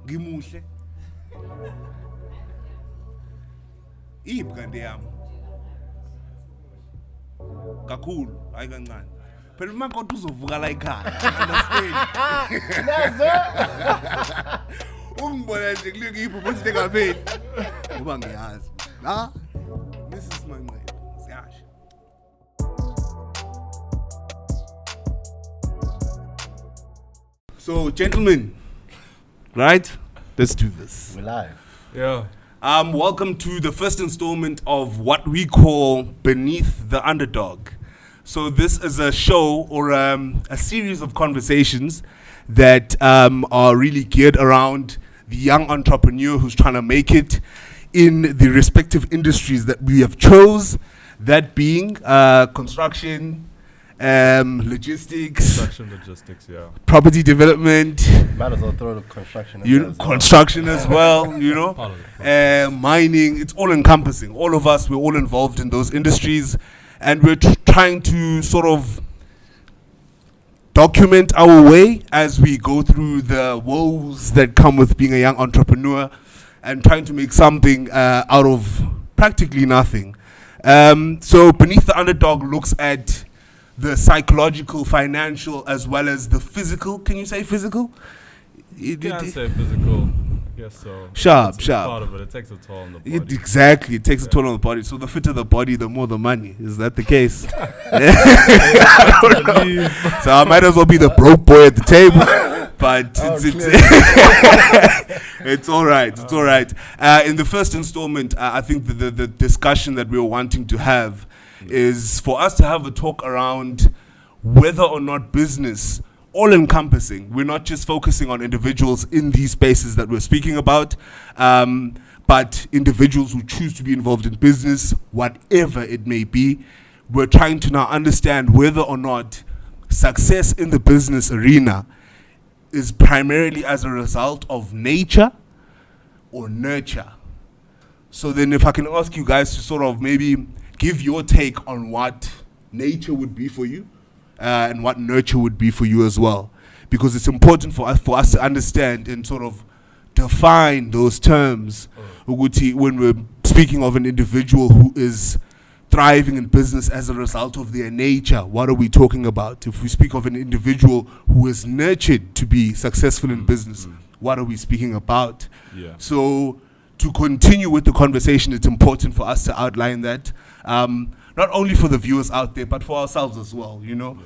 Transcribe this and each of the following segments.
Gimuhle. Ibukande yami. Kakhulu, hayi kancane. Phela uma konke uzovuka la ekhaya. Understand? Ungibona nje kuliyo ngipho futhi ngabeni. Ngoba ngiyazi. La Mrs. Manqele. Siyasho. So, gentlemen, right? Let's do this. We're live. Yeah. Welcome to the first installment of what we call Beneath the Underdog. So this is a show or a series of conversations that are really geared around the young entrepreneur who's trying to make it in the respective industries that we have chose, that being construction, logistics, Yeah. property development, Might as well throw the construction. construction as well, you know, Part of it. mining. It's all encompassing. All of us, we're all involved in those industries, and we're trying to sort of document our way as we go through the woes that come with being a young entrepreneur and trying to make something out of practically nothing. So Beneath the Underdog looks at the psychological, financial, as well as the physical. Can you say physical? You can say physical. Yes, so. Sharp. Part of it. It takes a toll on the body. Exactly. It takes a toll on the body. So the fitter the body, the more the money. Is that the case? So I might as well be the broke boy at the table. But it's all right. It's all right. In the first installment, I think the discussion that we were wanting to have is for us to have a talk around whether or not business, all encompassing, we're not just focusing on individuals in these spaces that we're speaking about, but individuals who choose to be involved in business, whatever it may be. We're trying to now understand whether or not success in the business arena is primarily as a result of nature or nurture. So then if I can ask you guys to sort of maybe give your take on what nature would be for you and what nurture would be for you as well. Because it's important for us to understand and sort of define those terms when we're speaking of an individual who is thriving in business as a result of their nature. What are we talking about? If we speak of an individual who is nurtured to be successful in business, what are we speaking about? Yeah. So to continue with the conversation, it's important for us to outline that, not only for the viewers out there, but for ourselves as well, you know,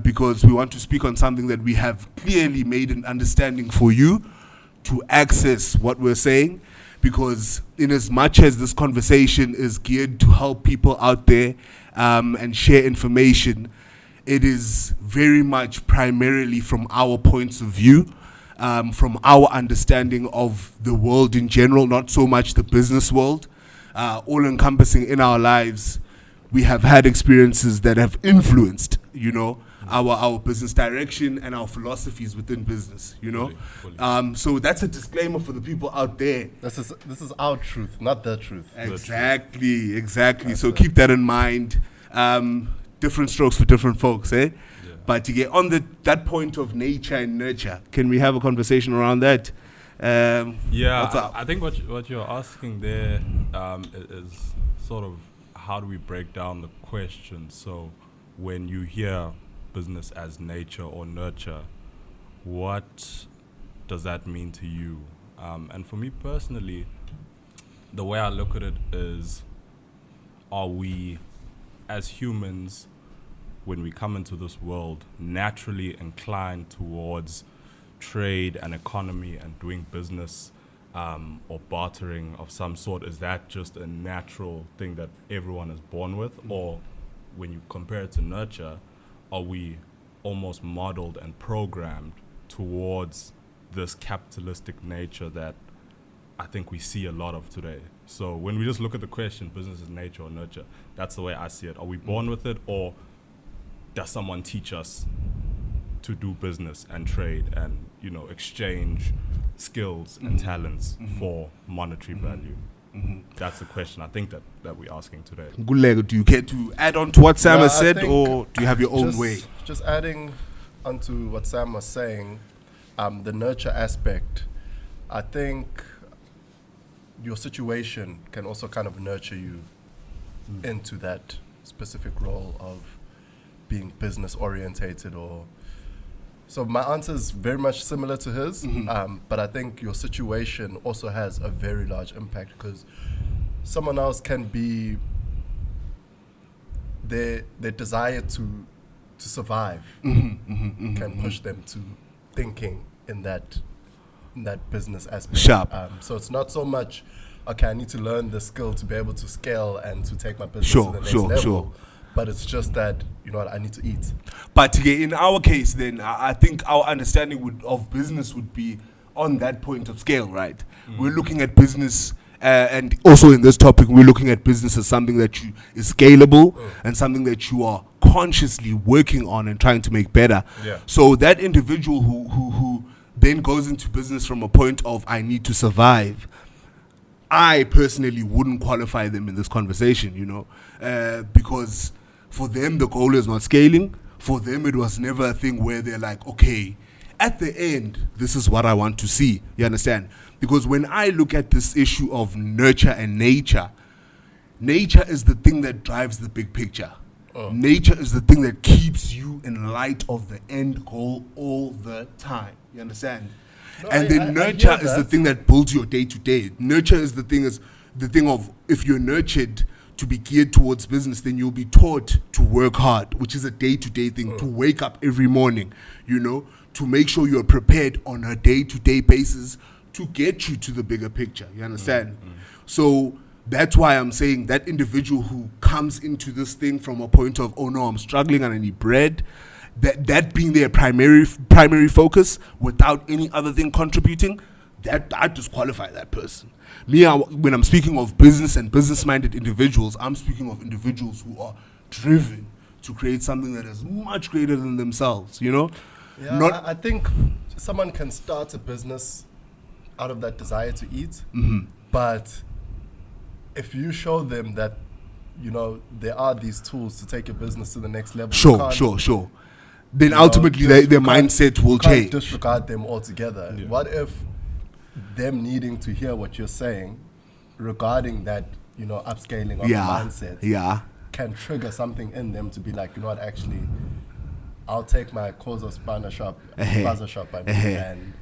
because we want to speak on something that we have clearly made an understanding for you to access what we're saying, because in as much as this conversation is geared to help people out there and share information, it is very much primarily from our points of view, from our understanding of the world in general, not so much the business world, all encompassing in our lives. We have had experiences that have influenced, you know, our business direction and our philosophies within business, you know. Fully. So that's a disclaimer for the people out there. This is our truth, not their truth. Exactly. So keep that in mind. Different strokes for different folks, eh? Yeah. But to get on that point of nature and nurture, can we have a conversation around that? What's up? I think what you're asking there is sort of how do we break down the question. So when you hear business as nature or nurture, what does that mean to you? And for me personally, the way I look at it is, are we as humans, when we come into this world, naturally inclined towards trade and economy and doing business or bartering of some sort? Is that just a natural thing that everyone is born with? Or when you compare it to nurture, are we almost modeled and programmed towards this capitalistic nature that I think we see a lot of today? So when we just look at the question, business is nature or nurture, that's the way I see it. Are we born with it, or does someone teach us to do business and trade and, you know, exchange skills and talents for monetary value? That's the question I think that we're asking today. Nkululeko, do you care to add on to what Sam has I said, think or do you have your own way? Just adding onto what Sam was saying, the nurture aspect, I think your situation can also kind of nurture you into that specific role of being business orientated or. So my answer is very much similar to his, but I think your situation also has a very large impact because someone else can be their desire to survive can push them to thinking in that business aspect. Sharp. So it's not so much, okay, I need to learn the skill to be able to scale and to take my business Sure, to the next sure, level. sure. But it's just that, you know what, I need to eat. But in our case, then I think our understanding of business would be on that point of scale, right? We're looking at business, and also in this topic, we're looking at business as something that is scalable and something that you are consciously working on and trying to make better. Yeah. So that individual who then goes into business from a point of I need to survive, I personally wouldn't qualify them in this conversation, you know, because for them, the goal is not scaling. For them, it was never a thing where they're like, okay, at the end, this is what I want to see. You understand? Because when I look at this issue of nurture and nature is the thing that drives the big picture. Nature is the thing that keeps you in light of the end goal all the time. You understand? No, and I then hear nurture is the that. thing that builds your day to day. Nurture is the thing of if you're nurtured to be geared towards business, then you'll be taught to work hard, which is a day-to-day thing, to wake up every morning, you know, to make sure you're prepared on a day-to-day basis to get you to the bigger picture. You understand? So that's why I'm saying that individual who comes into this thing from a point of, oh no, I'm struggling and I need bread, that being their primary focus without any other thing contributing, that I disqualify that person. When I'm speaking of business and business-minded individuals, I'm speaking of individuals who are driven to create something that is much greater than themselves, you know? Yeah, I think someone can start a business out of that desire to eat, but if you show them that, you know, there are these tools to take your business to the next level. Sure. Then You know, ultimately just- their you can't- mindset will you can't change. disregard them altogether. Yeah. What if them needing to hear what you're saying regarding that, you know, upscaling of the mindset can trigger something in them to be like, you know what, actually, I'll take my Kozo Spaza shop and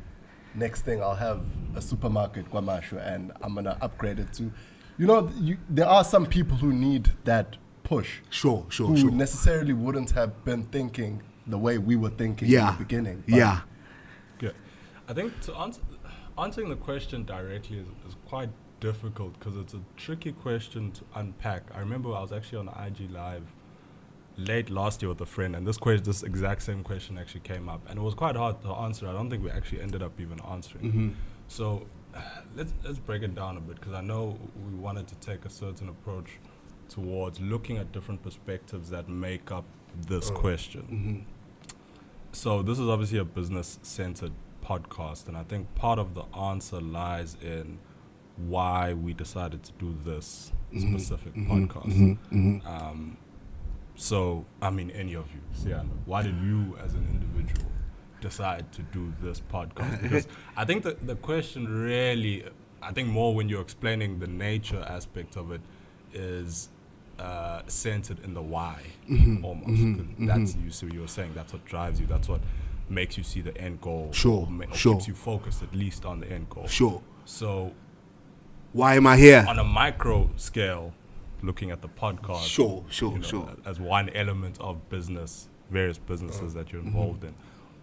next thing I'll have a supermarket Kwamashu and I'm gonna upgrade it to, you know, there are some people who need that push. Sure. Who necessarily wouldn't have been thinking the way we were thinking in the beginning. But Yeah. Yeah. I think to answering the question directly is quite difficult because it's a tricky question to unpack. I remember I was actually on IG Live late last year with a friend, and this exact same question actually came up, and it was quite hard to answer. I don't think we actually ended up even answering. So let's break it down a bit, because I know we wanted to take a certain approach towards looking at different perspectives that make up this question. So this is obviously a business-centered podcast, and I think part of the answer lies in why we decided to do this specific podcast. So, I mean, any of you, Siyanda, why did you as an individual decide to do this podcast? Because I think the question really, I think more when you're explaining the nature aspect of it, is centered in the why, almost. 'Cause that's, you were saying, that's what drives you, that's what makes you see the end goal. Sure. Keeps you focused at least on the end goal. Sure. So, Why am I here? on a micro scale, looking at the podcast, Sure. as one element of business, various businesses that you're involved in,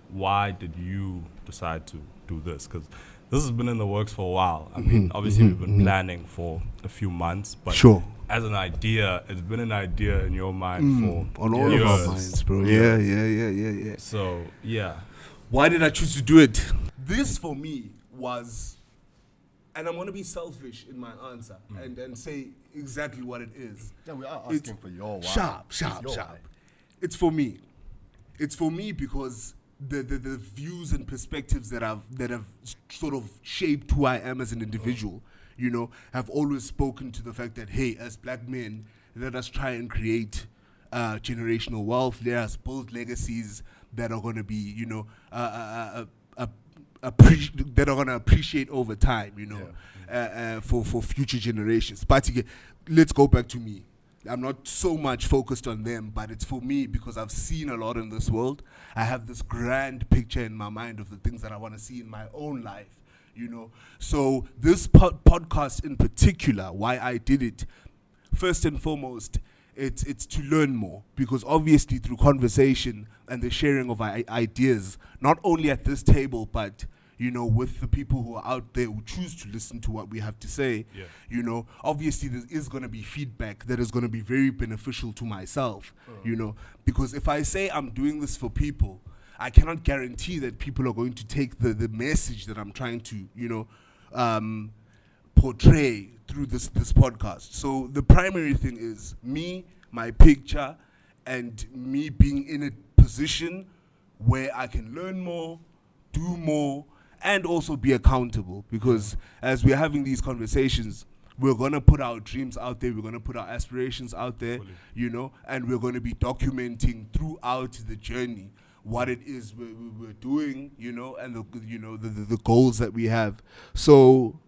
why did you decide to do this? Because this has been in the works for a while. I mean, obviously we've been planning for a few months, but as an idea, it's been an idea in your mind for on all years. of our minds, bro. Yeah. So, yeah. Why did I choose to do it? This for me was, and I'm going to be selfish in my answer and say exactly what it is. Yeah, we are asking for your why. Sharp. It's your why. It's for me. It's for me because the views and perspectives that have sort of shaped who I am as an individual, you know, have always spoken to the fact that, hey, as black men, let us try and create generational wealth. Let us build legacies that are going to be, you know, that are gonna appreciate over time, you know, for future generations. But again, let's go back to me. I'm not so much focused on them, but it's for me because I've seen a lot in this world. I have this grand picture in my mind of the things that I want to see in my own life, you know. So this podcast in particular, why I did it, first and foremost, it's to learn more, because obviously through conversation and the sharing of ideas, not only at this table, but you know, with the people who are out there who choose to listen to what we have to say, you know, obviously there is going to be feedback that is going to be very beneficial to myself, you know, because if I say I'm doing this for people, I cannot guarantee that people are going to take the message that I'm trying to, you know, portray through this podcast. So the primary thing is me, my picture, and me being in a position where I can learn more, do more, and also be accountable, because as we're having these conversations, we're going to put our dreams out there, we're going to put our aspirations out there, you know, and we're going to be documenting throughout the journey what it is we're doing, you know, and the goals that we have. So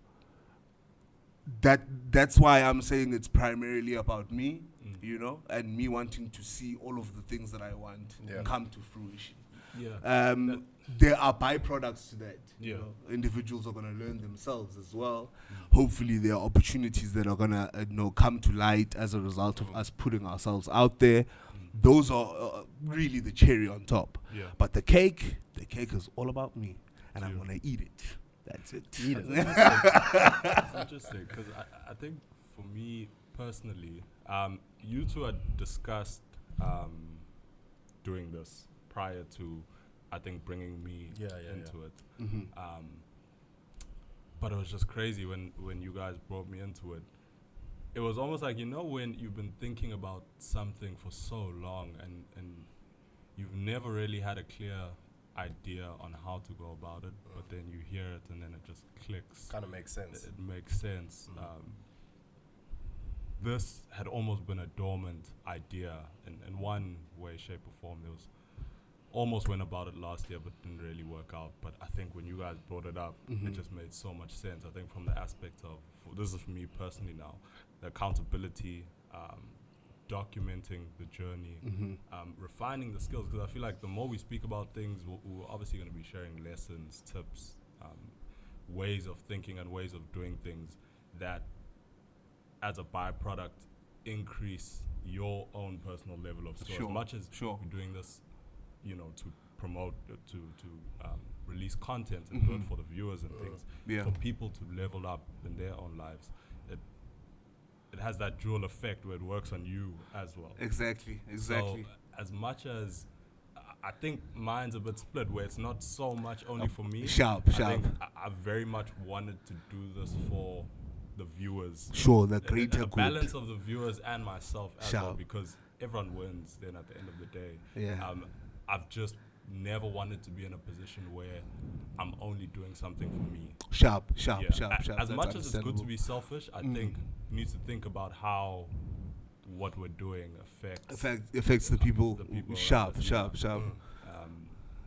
that's why I'm saying it's primarily about me, you know, and me wanting to see all of the things that I want come to fruition. There are byproducts to that. You know, individuals are going to learn themselves as well. Hopefully, there are opportunities that are going to come to light as a result of us putting ourselves out there. Those are really the cherry on top. But the cake is all about me, and I'm going to eat it. That's it. Eat it. It's interesting because I think for me personally, you two had discussed doing this prior to, I think, bringing me into it. But it was just crazy when you guys brought me into it. It was almost like, you know, when you've been thinking about something for so long and you've never really had a clear idea on how to go about it, but then you hear it and then it just clicks. Kind of makes sense. It makes sense. This had almost been a dormant idea in one way, shape, or form. There was almost went about it last year, but didn't really work out. But I think when you guys brought it up, it just made so much sense. I think from the aspect of, this is for me personally now, the accountability, documenting the journey, refining the skills, because I feel like the more we speak about things, we're obviously going to be sharing lessons, tips, ways of thinking and ways of doing things that, as a byproduct, increase your own personal level of skill. As much as you're doing this, you know, to promote, to release content and do it for the viewers and things, for people to level up in their own lives, it has that dual effect where it works on you as well. Exactly. So as much as I think mine's a bit split, where it's not so much only for me. I think I very much wanted to do this for the viewers. The greater good. The balance of the viewers and myself as well, because everyone wins then at the end of the day. I've just never wanted to be in a position where I'm only doing something for me. Sharp. As much as it's good to be selfish, I think you need to think about how what we're doing affects the people. Sharp.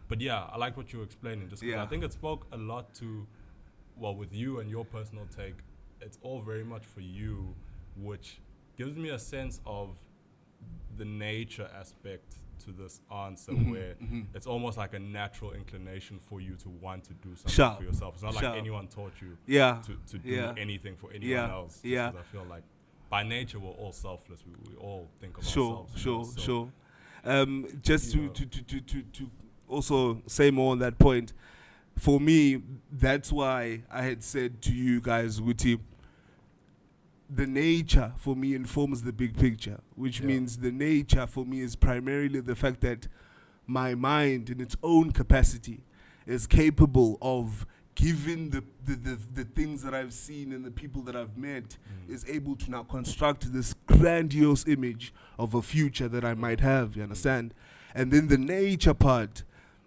But yeah, I like what you were explaining, just because I think it spoke a lot to, well, with you and your personal take, it's all very much for you, which gives me a sense of the nature aspect to this answer, where it's almost like a natural inclination for you to want to do something for yourself. It's not like anyone taught you to do anything for anyone else. Because I feel like by nature we're all selfless. We all think of ourselves. Just to also say more on that point, for me, that's why I had said to you guys, Guti, the nature for me informs the big picture, which means the nature for me is primarily the fact that my mind in its own capacity is capable of, given the things that I've seen and the people that I've met, is able to now construct this grandiose image of a future that I might have, you understand? And then the nature part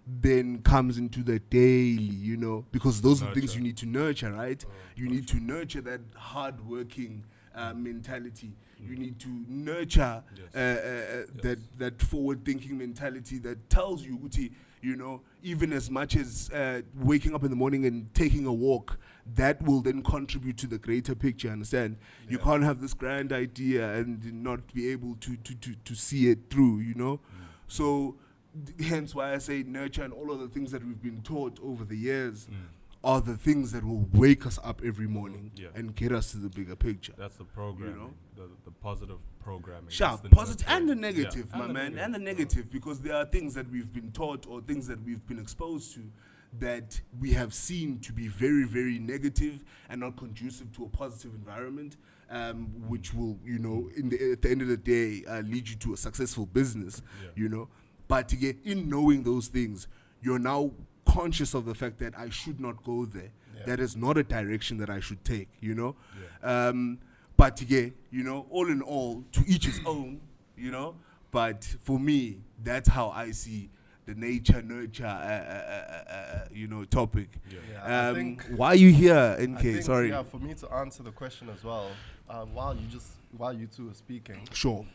then comes into the daily, you know, because those are things you need to nurture, right? You need to nurture that hard-working mentality. You need to nurture that forward-thinking mentality that tells you, Uti, you know, even as much as waking up in the morning and taking a walk, that will then contribute to the greater picture, understand? Yeah. You can't have this grand idea and not be able to see it through, you know? So, hence why I say nurture and all of the things that we've been taught over the years are the things that will wake us up every morning and get us to the bigger picture. That's the programming, you know? the positive programming. Sharp, positive and the negative, my man, and the negative, because there are things that we've been taught or things that we've been exposed to that we have seen to be very, very negative and not conducive to a positive environment, which will, you know, at the end of the day, lead you to a successful business, you know. But again, in knowing those things, you're now conscious of the fact that I should not go there. That is not a direction that I should take, you know. But again, you know, all in all, to each his own, you know. But for me, that's how I see the nature nurture, you know, topic. I think why are you here, NK? Sorry. Yeah, for me to answer the question as well, while you two are speaking. Sure.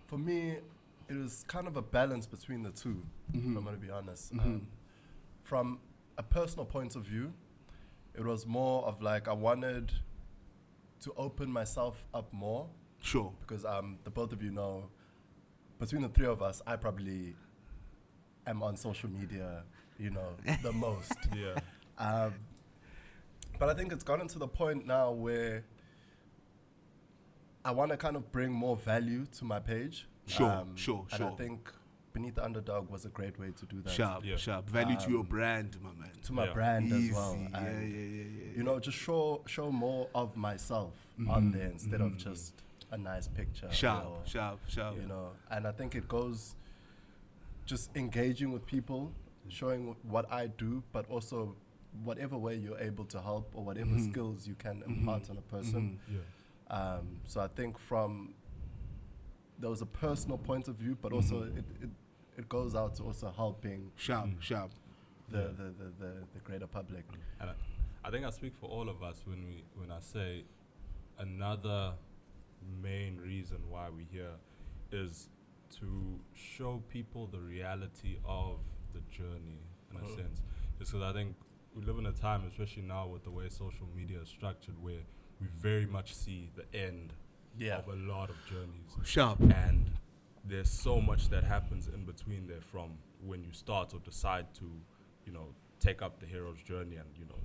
For me, it was kind of a balance between the two. If I'm going to be honest. From a personal point of view, it was more of like I wanted to open myself up more. Sure. Because the both of you know, between the three of us, I probably am on social media, you know, the most. But I think it's gotten to the point now where I want to kind of bring more value to my page. Sure. And I think Beneath the Underdog was a great way to do that. Sharp. Value to your brand, my man. To my brand Easy. as well. And you know, just show more of myself on there instead of just a nice picture. Sharp. You know, and I think it goes just engaging with people, showing what I do, but also whatever way you're able to help or whatever skills you can impart on a person. So I think there was a personal point of view, but also it goes out to also helping the greater public. And I think I speak for all of us when I say another main reason why we're here is to show people the reality of the journey in a sense. Just because I think we live in a time, especially now with the way social media is structured, where we very much see the end of a lot of journeys. And there's so much that happens in between there, from when you start or decide to, you know, take up the hero's journey and, you know,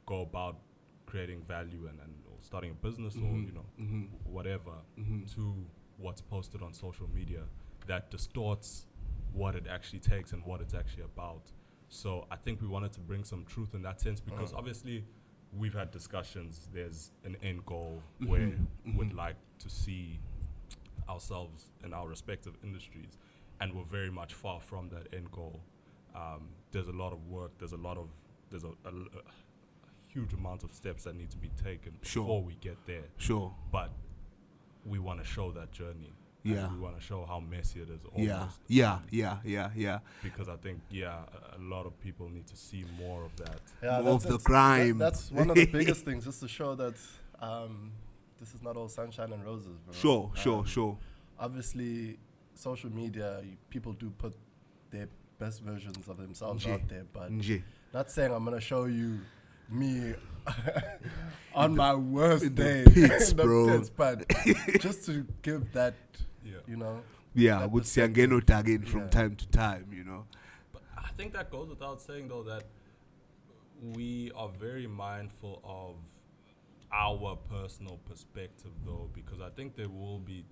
go about creating value and or starting a business or, you know, whatever, to what's posted on social media that distorts what it actually takes and what it's actually about. So I think we wanted to bring some truth in that sense, because obviously we've had discussions. There's an end goal where we'd like to see ourselves in our respective industries, and we're very much far from that end goal. There's a lot of work. There's a huge amount of steps that need to be taken before we get there. But we want to show that journey. We want to show how messy it is almost. Because I think, a lot of people need to see more of that. More of the grime. That's one of the biggest things, just to show that this is not all sunshine and roses, bro. Sure. Obviously, social media, people do put their best versions of themselves out there, but not saying I'm going to show you me on my worst day pits, bro. But just to give that, you know. With Siyanda and Nkululeko from time to time, you know. But I think that goes without saying, though, that we are very mindful of our personal perspective, though, because I think there will be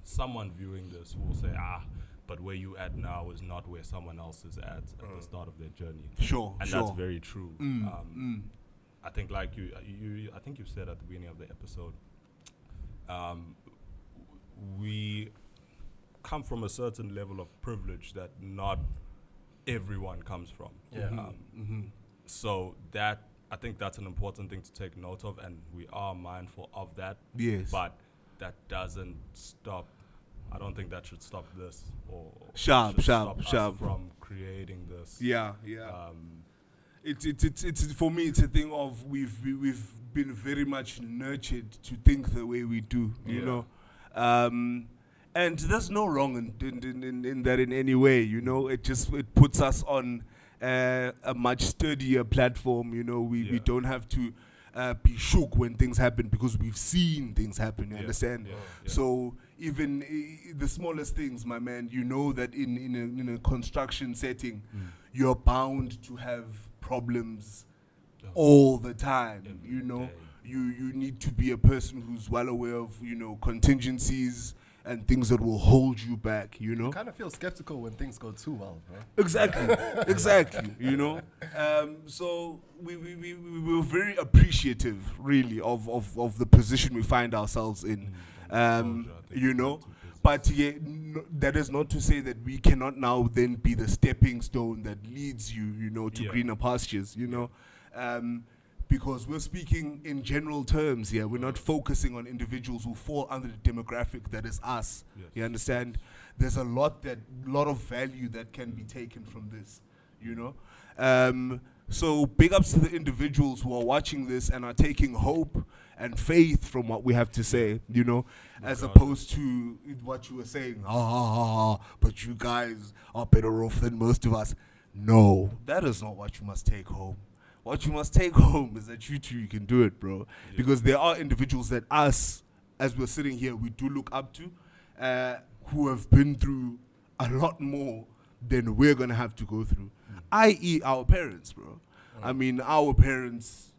someone viewing this who will say, but where you at now is not where someone else is at the start of their journey. And that's very true. I think, like I think you said at the beginning of the episode, we come from a certain level of privilege that not everyone comes from. So that, I think that's an important thing to take note of, and we are mindful of that. But that doesn't stop. I don't think that should stop this or sharp from creating this. It's for me, it's a thing of we've been very much nurtured to think the way we do, you know. And there's no wrong in that in any way, you know. It puts us on a much sturdier platform, you know. We don't have to be shook when things happen because we've seen things happen, you understand? So even the smallest things, my man, you know that in a construction setting, you're bound to have problems all the time, you know. You need to be a person who's well aware of, you know, contingencies and things that will hold you back, you know. You kind of feel skeptical when things go too well, bro. Exactly, you know. So we were very appreciative, really, of the position we find ourselves in, you know. But that is not to say that we cannot now then be the stepping stone that leads you, you know, to greener pastures, you know. Because we're speaking in general terms here. We're not focusing on individuals who fall under the demographic that is us. You understand? There's a lot of value that can be taken from this, you know? So big ups to the individuals who are watching this and are taking hope and faith from what we have to say, you know, as opposed to what you were saying, but you guys are better off than most of us. No, that is not what you must take home. What you must take home is that you can do it, bro. Because there are individuals that us, as we're sitting here, we do look up to, who have been through a lot more than we're going to have to go through, i.e. our parents, bro. I mean, our parents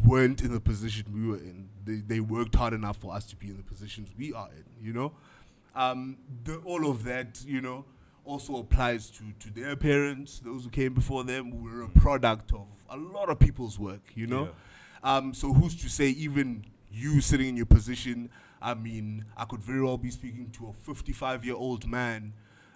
weren't in the position we were in. They worked hard enough for us to be in the positions we are in, you know? All of that, you know, also applies to their parents, those who came before them. We're a product of a lot of people's work, you know? So who's to say even you sitting in your position, I mean, I could very well be speaking to a 55-year-old man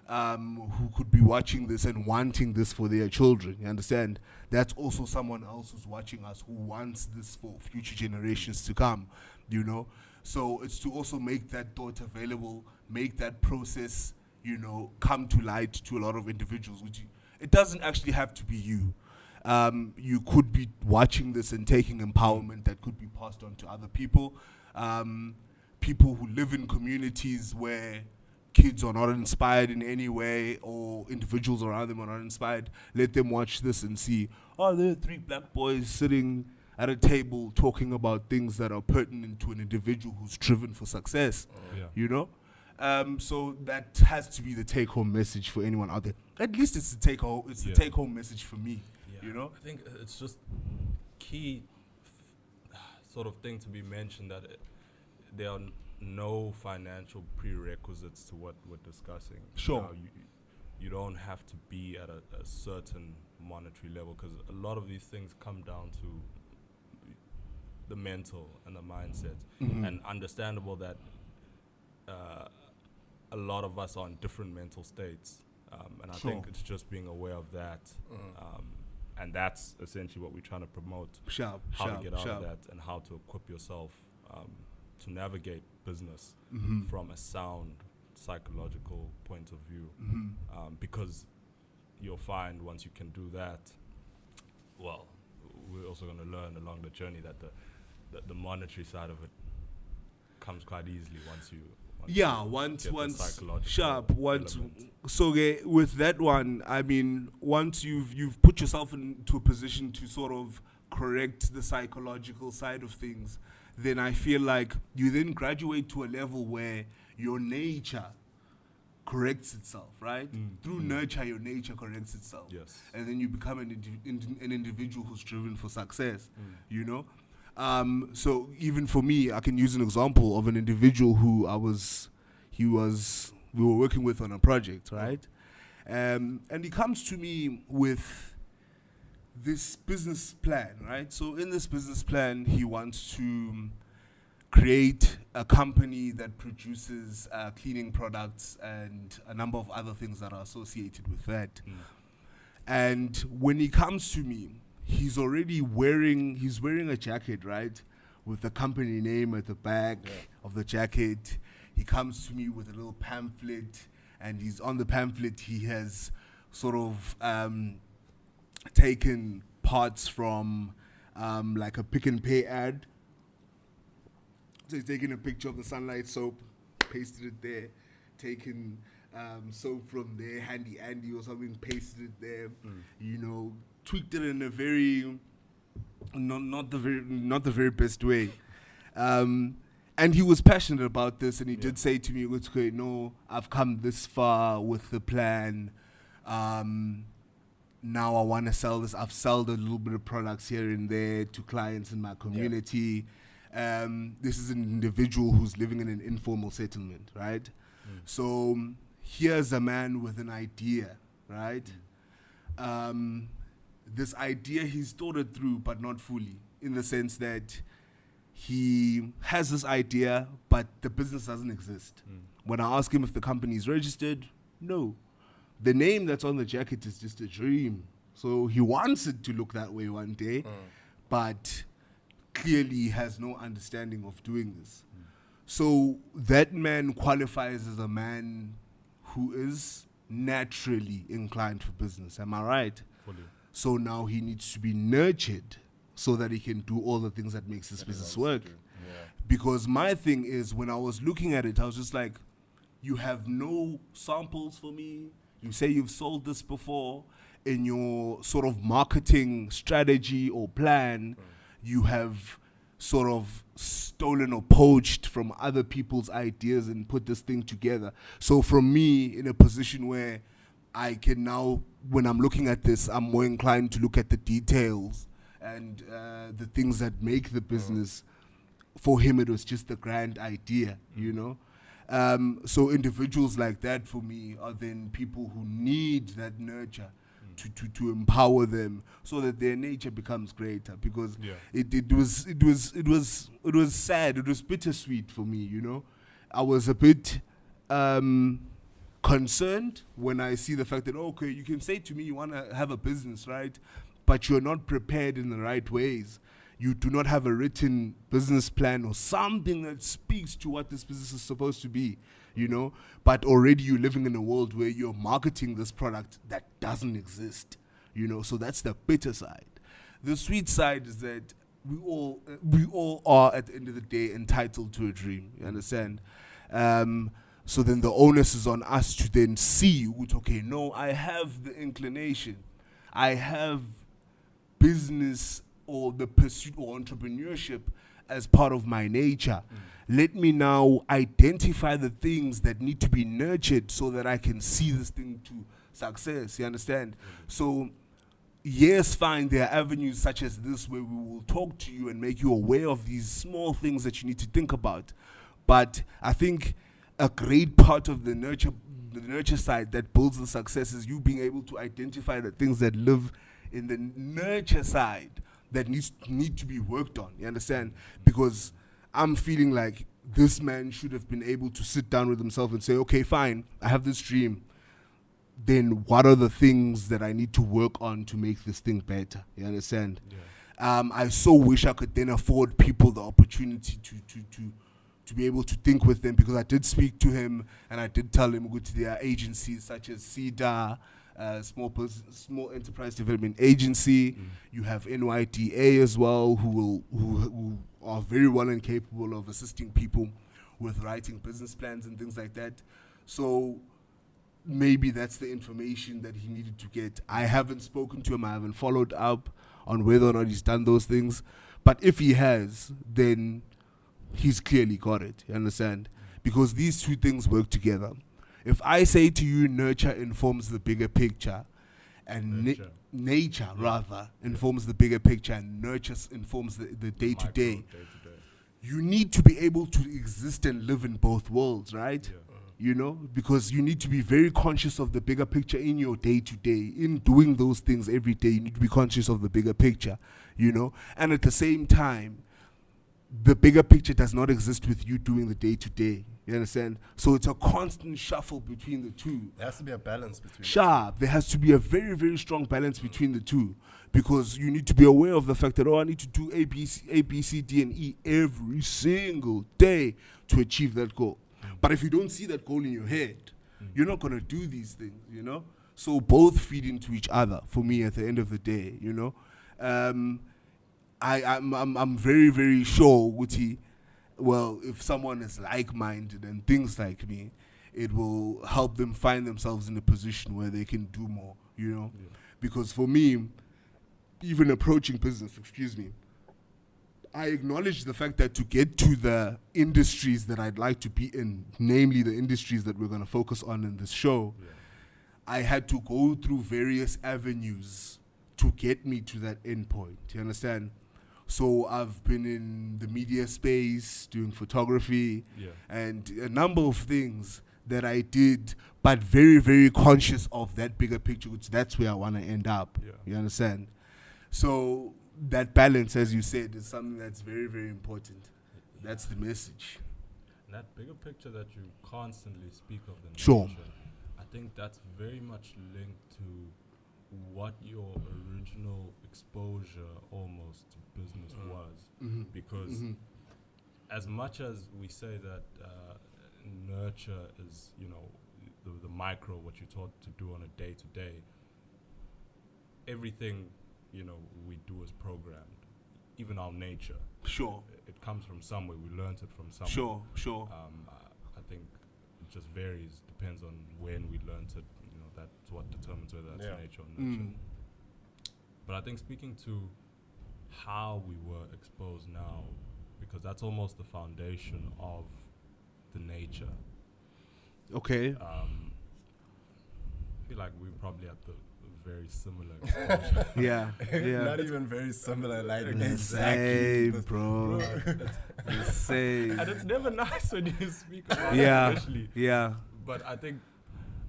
who could be watching this and wanting this for their children, you understand? That's also someone else who's watching us who wants this for future generations to come, you know? So it's to also make that thought available, make that process, you know, come to light to a lot of individuals. It doesn't actually have to be you. You could be watching this and taking empowerment that could be passed on to other people. People who live in communities where kids are not inspired in any way, or individuals around them are not inspired, let them watch this and see, oh, there are 3 black boys sitting at a table talking about things that are pertinent to an individual who's driven for success, you know? So that has to be the take-home message for anyone out there. At least it's the take-home message for me. You know, I think it's just key sort of thing to be mentioned that there are no financial prerequisites to what we're discussing. Sure. You don't have to be at a certain monetary level, because a lot of these things come down to the mental and the mindset. And understandable that a lot of us are in different mental states, and I think it's just being aware of that, and that's essentially what we're trying to promote. How to get out of that and how to equip yourself to navigate business from a sound psychological point of view, because you'll find once you can do that, well, we're also going to learn along the journey that the monetary side of it comes quite easily once with that one, I mean, once you've put yourself into a position to sort of correct the psychological side of things, then I feel like you then graduate to a level where your nature corrects itself, right? Through nurture, your nature corrects itself. Yes. And then you become an individual who's driven for success, you know? So even for me, I can use an example of an individual who we were working with on a project, right? And he comes to me with this business plan, right? So in this business plan, he wants to create a company that produces cleaning products and a number of other things that are associated with that. And when he comes to me, he's wearing a jacket, right, with the company name at the back of the jacket. He comes to me with a little pamphlet, and on the pamphlet he has sort of taken parts from like a Pick and Pay ad. So he's taken a picture of the Sunlight soap, pasted it there, taken soap from there, handy Andy or something, pasted it there, you know, tweaked it in a very not the very best way. And he was passionate about this, and he did say to me, "Okay, no, I've come this far with the plan. Now I want to sell this. I've sold a little bit of products here and there to clients in my community. This is an individual who's living in an informal settlement, right? So here's a man with an idea, right? This idea, he's thought it through, but not fully, in the sense that he has this idea, but the business doesn't exist. When I ask him if the company is registered, no. The name that's on the jacket is just a dream. So he wants it to look that way one day, but clearly has no understanding of doing this. So that man qualifies as a man who is naturally inclined for business. Am I right? Fully. So now he needs to be nurtured so that he can do all the things that makes this business work. Because my thing is, when I was looking at it, I was just like, you have no samples for me. You say you've sold this before. In your sort of marketing strategy or plan, you have sort of stolen or poached from other people's ideas and put this thing together. So from me, in a position where I can now, when I'm looking at this, I'm more inclined to look at the details and the things that make the business. For him, it was just a grand idea, you know? So individuals like that, for me, are then people who need that nurture to empower them so that their nature becomes greater. Because it was sad, it was bittersweet for me, you know? I was a bit concerned when I see the fact that, okay, you can say to me you want to have a business, right? But you're not prepared in the right ways. You do not have a written business plan or something that speaks to what this business is supposed to be, you know? But already you're living in a world where you're marketing this product that doesn't exist, you know? So that's the bitter side. The sweet side is that we all are, at the end of the day, entitled to a dream, you understand? So then the onus is on us to then see, okay, no, I have the inclination. I have business or the pursuit or entrepreneurship as part of my nature. Let me now identify the things that need to be nurtured so that I can see this thing to success, you understand? So, yes, fine, there are avenues such as this where we will talk to you and make you aware of these small things that you need to think about. But I think a great part of the nurture side that builds the success is you being able to identify the things that live in the nurture side that need to be worked on, you understand? Because I'm feeling like this man should have been able to sit down with himself and say, okay, fine, I have this dream. Then what are the things that I need to work on to make this thing better, you understand? I so wish I could then afford people the opportunity to be able to think with them, because I did speak to him and I did tell him go to their agencies such as CEDA, Small Enterprise Development Agency. You have NYDA as well, who are very well and capable of assisting people with writing business plans and things like that. So maybe that's the information that he needed to get. I haven't spoken to him. I haven't followed up on whether or not he's done those things. But if he has, then he's clearly got it. You understand? Because these two things work together. If I say to you, nurture informs the bigger picture, and nature informs the bigger picture, and nurture informs the day-to-day, you need to be able to exist and live in both worlds, right? You know, because you need to be very conscious of the bigger picture in your day-to-day. In doing those things every day, you need to be conscious of the bigger picture, you know? And at the same time, the bigger picture does not exist with you doing the day-to-day. You understand? So it's a constant shuffle between the two. There has to be a balance between There has to be a very, very strong balance between the two, because you need to be aware of the fact that, I need to do A, B, C, D, and E every single day to achieve that goal. But if you don't see that goal in your head, you're not going to do these things, you know? So both feed into each other for me at the end of the day, you know? I'm very, very sure, Wuti, well, if someone is like-minded and thinks like me, it will help them find themselves in a position where they can do more, Because for me, even approaching business, I acknowledge the fact that to get to the industries that I'd like to be in, namely the industries that we're going to focus on in this show, I had to go through various avenues to get me to that end point. You understand? So I've been in the media space, doing photography, and a number of things that I did, but very, very conscious of that bigger picture, which that's where I want to end up. Yeah. You understand? So that balance, as you said, is something that's very, very important. That's the message. And that bigger picture that you constantly speak of, the sure. nature, I think that's very much linked to what your original exposure almost to business was. Mm-hmm. Because as much as we say that nurture is, the micro, what you're taught to do on a day-to-day, everything, we do is programmed. Even our nature. Sure. It comes from somewhere. We learned it from somewhere. Sure. I think it just varies. Depends on when we learned it. That's what determines whether that's nature or nurture. But I think speaking to how we were exposed now, because that's almost the foundation of the nature. Okay. I feel like we're probably at the very similar exposure. yeah. Not even very similar, like the same, bro. The same. And it's never nice when you speak about it, especially. Yeah. But I think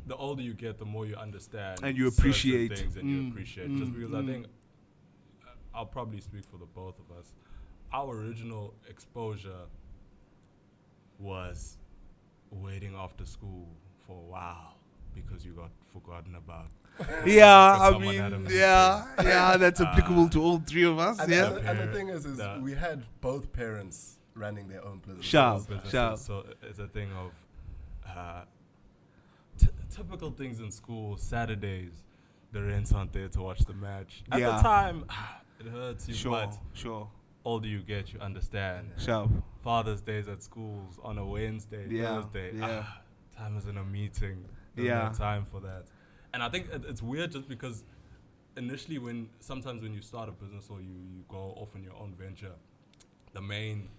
the older you get, the more you understand and you appreciate things, and you appreciate. Just because I think I'll probably speak for the both of us. Our original exposure was waiting after school for a while because you got forgotten about. That's applicable to all three of us. And the thing is we had both parents running their own business. Sharp. So it's a thing of typical things in school. Saturdays, the rents aren't there to watch the match. At the time, it hurts you, but older you get, you understand. Sharp. Father's Days at schools on a Wednesday, Thursday. Time is in a meeting. There's no time for that. And I think it's weird just because initially sometimes when you start a business or you go off on your own venture, the main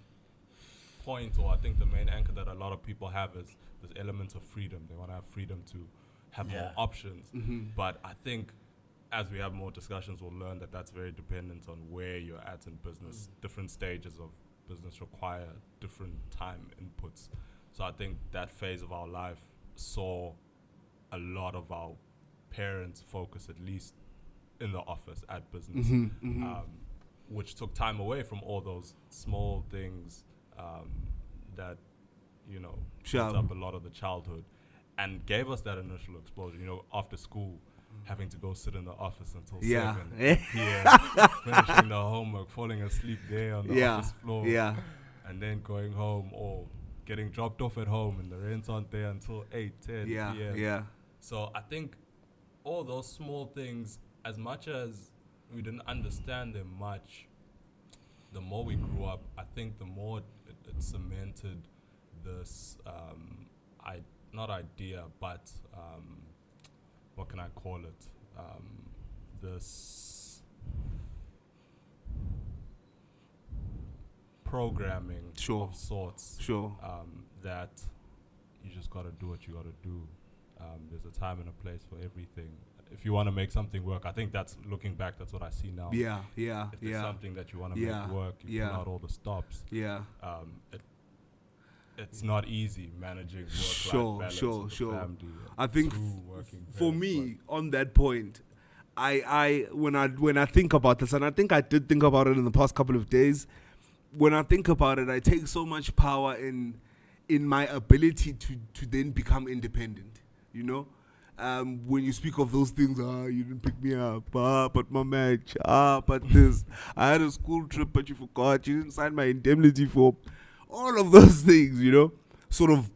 point, or I think the main anchor that a lot of people have is this element of freedom. They want to have freedom to have more options. Mm-hmm. But I think as we have more discussions, we'll learn that that's very dependent on where you're at in business. Different stages of business require different time inputs. So I think that phase of our life saw a lot of our parents focus, at least in the office, at business, which took time away from all those small things that, built up a lot of the childhood and gave us that initial exposure. After school, having to go sit in the office until 7 p.m., finishing the homework, falling asleep there on the office floor, and then going home or getting dropped off at home and the rents aren't there until 8, 10 p.m. So I think all those small things, as much as we didn't understand them much, the more we grew up, I think the more it cemented this, not idea, but what can I call it? This programming of sorts. That you just got to do what you got to do. There's a time and a place for everything. If you want to make something work, I think that's, looking back, that's what I see now. If there's something that you want to make work, you pull out all the stops. It's not easy managing work-life balance with the family. I think for me, on that point, I when I think about this, and I think I did think about it in the past couple of days, when I think about it, I take so much power in my ability to then become independent, when you speak of those things, you didn't pick me up, but my match, but this, I had a school trip, but you forgot, you didn't sign my indemnity form. All of those things, sort of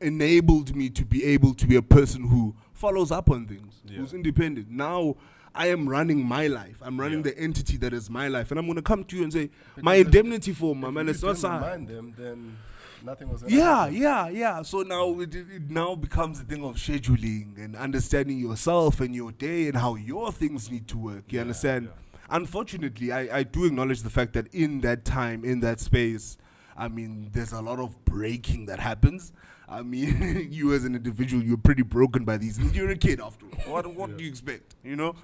enabled me to be able to be a person who follows up on things, who's independent. Now I am running my life. I'm running the entity that is my life. And I'm going to come to you and say, my indemnity form, my man, it's not signed. Them, then nothing was gonna happen. Yeah. So now it now becomes a thing of scheduling and understanding yourself and your day and how your things need to work. You understand? Yeah. Unfortunately, I do acknowledge the fact that in that time, in that space, I mean, there's a lot of breaking that happens. I mean, you as an individual, you're pretty broken by these. You're a kid after all. What do you expect? You know?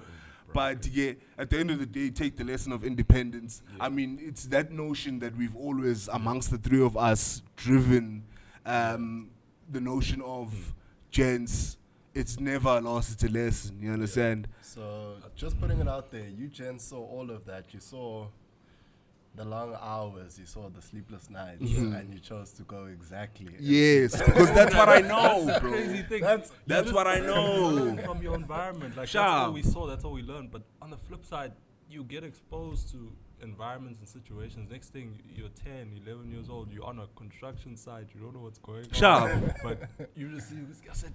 But yeah, at the end of the day, take the lesson of independence. Yeah. I mean, it's that notion that we've always, amongst the three of us, driven the notion of gents. It's never a loss, it's a lesson. You understand? Yeah. So just putting it out there, you gents saw all of that. You saw the long hours, you saw the sleepless nights, and you chose to go exactly. Yes, because that's what I know, that's bro. The crazy thing. That's what I know. From your environment, like that's all we saw, that's all we learned. But on the flip side, you get exposed to environments and situations. Next thing, you're 10, 11 years old, you're on a construction site, you don't know what's going on. But you just see this guy said,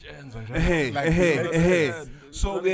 hey. So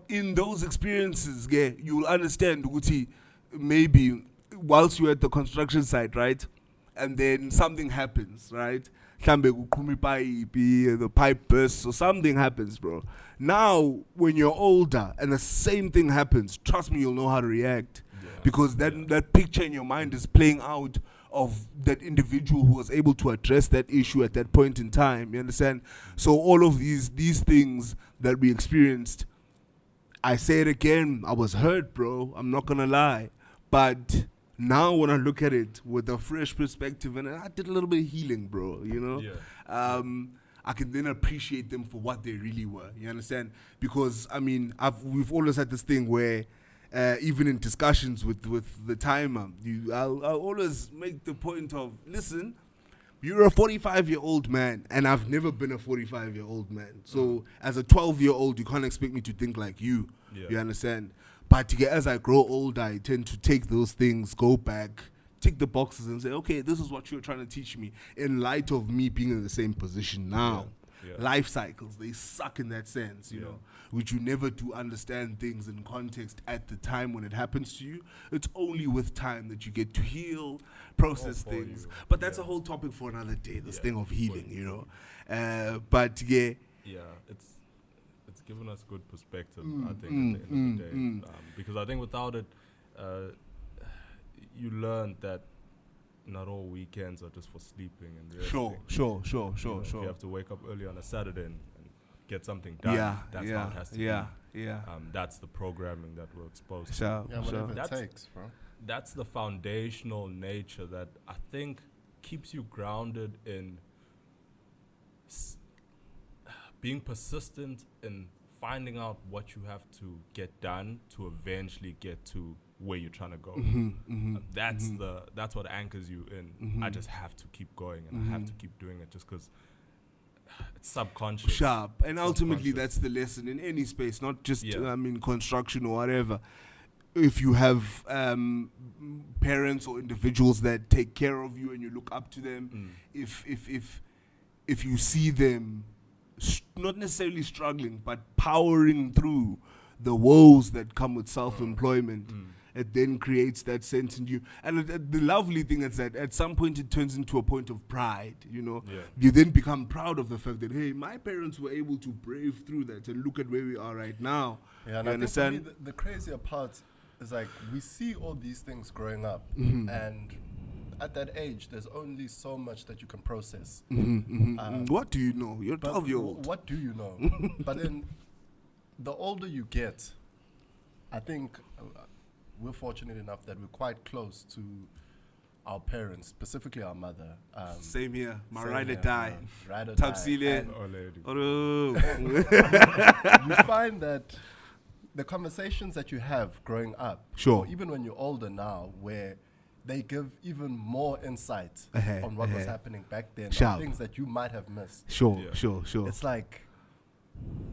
in those experiences, you will understand, Uguti, maybe whilst you're at the construction site, right? And then something happens, right? The pipe bursts or something happens, bro. Now, when you're older and the same thing happens, trust me, you'll know how to react. Yeah. Because that picture in your mind is playing out of that individual who was able to address that issue at that point in time. You understand? So all of these things that we experienced, I say it again, I was hurt, bro. I'm not gonna lie. But now when I look at it with a fresh perspective, and I did a little bit of healing, bro, you know? Yeah. I can then appreciate them for what they really were. You understand? Because, I mean, we've always had this thing where even in discussions with the timer, I'll always make the point of, listen, you're a 45-year-old man, and I've never been a 45-year-old man. So as a 12-year-old, you can't expect me to think like you. Yeah. You understand? But as I grow older, I tend to take those things, go back, tick the boxes and say, okay, this is what you're trying to teach me in light of me being in the same position now. Yeah. Life cycles, they suck in that sense, you know, which you never do understand things in context at the time when it happens to you. It's only with time that you get to heal, process things. But that's a whole topic for another day, this thing of healing, you know. But yeah. Yeah, it's given us good perspective, I think, at the end of the day. Because I think without it, you learn that not all weekends are just for sleeping and resting. Sure. If you have to wake up early on a Saturday and get something done, that's how it has to be. That's the programming that we're exposed to. Whatever it takes, bro. That's the foundational nature that I think keeps you grounded in being persistent in finding out what you have to get done to eventually get to where you're trying to go. That's what anchors you in. I just have to keep going and I have to keep doing it just because it's subconscious. Sharp. And ultimately that's the lesson in any space, not just construction or whatever. If you have parents or individuals that take care of you and you look up to them, if you see them not necessarily struggling, but powering through the woes that come with self-employment, it then creates that sense in you. And the lovely thing is that at some point it turns into a point of pride, you know. Yeah. You then become proud of the fact that, hey, my parents were able to brave through that and look at where we are right now. Yeah, and I understand? Think for me, the crazier part is like we see all these things growing up and at that age, there's only so much that you can process. What do you know? You're 12-year-old. What do you know? But then, the older you get, I think we're fortunate enough that we're quite close to our parents, specifically our mother. Same here. My ride or die. Ride or die. You find that the conversations that you have growing up, or even when you're older now, where they give even more insight on what was happening back then, on things that you might have missed. Sure. It's like,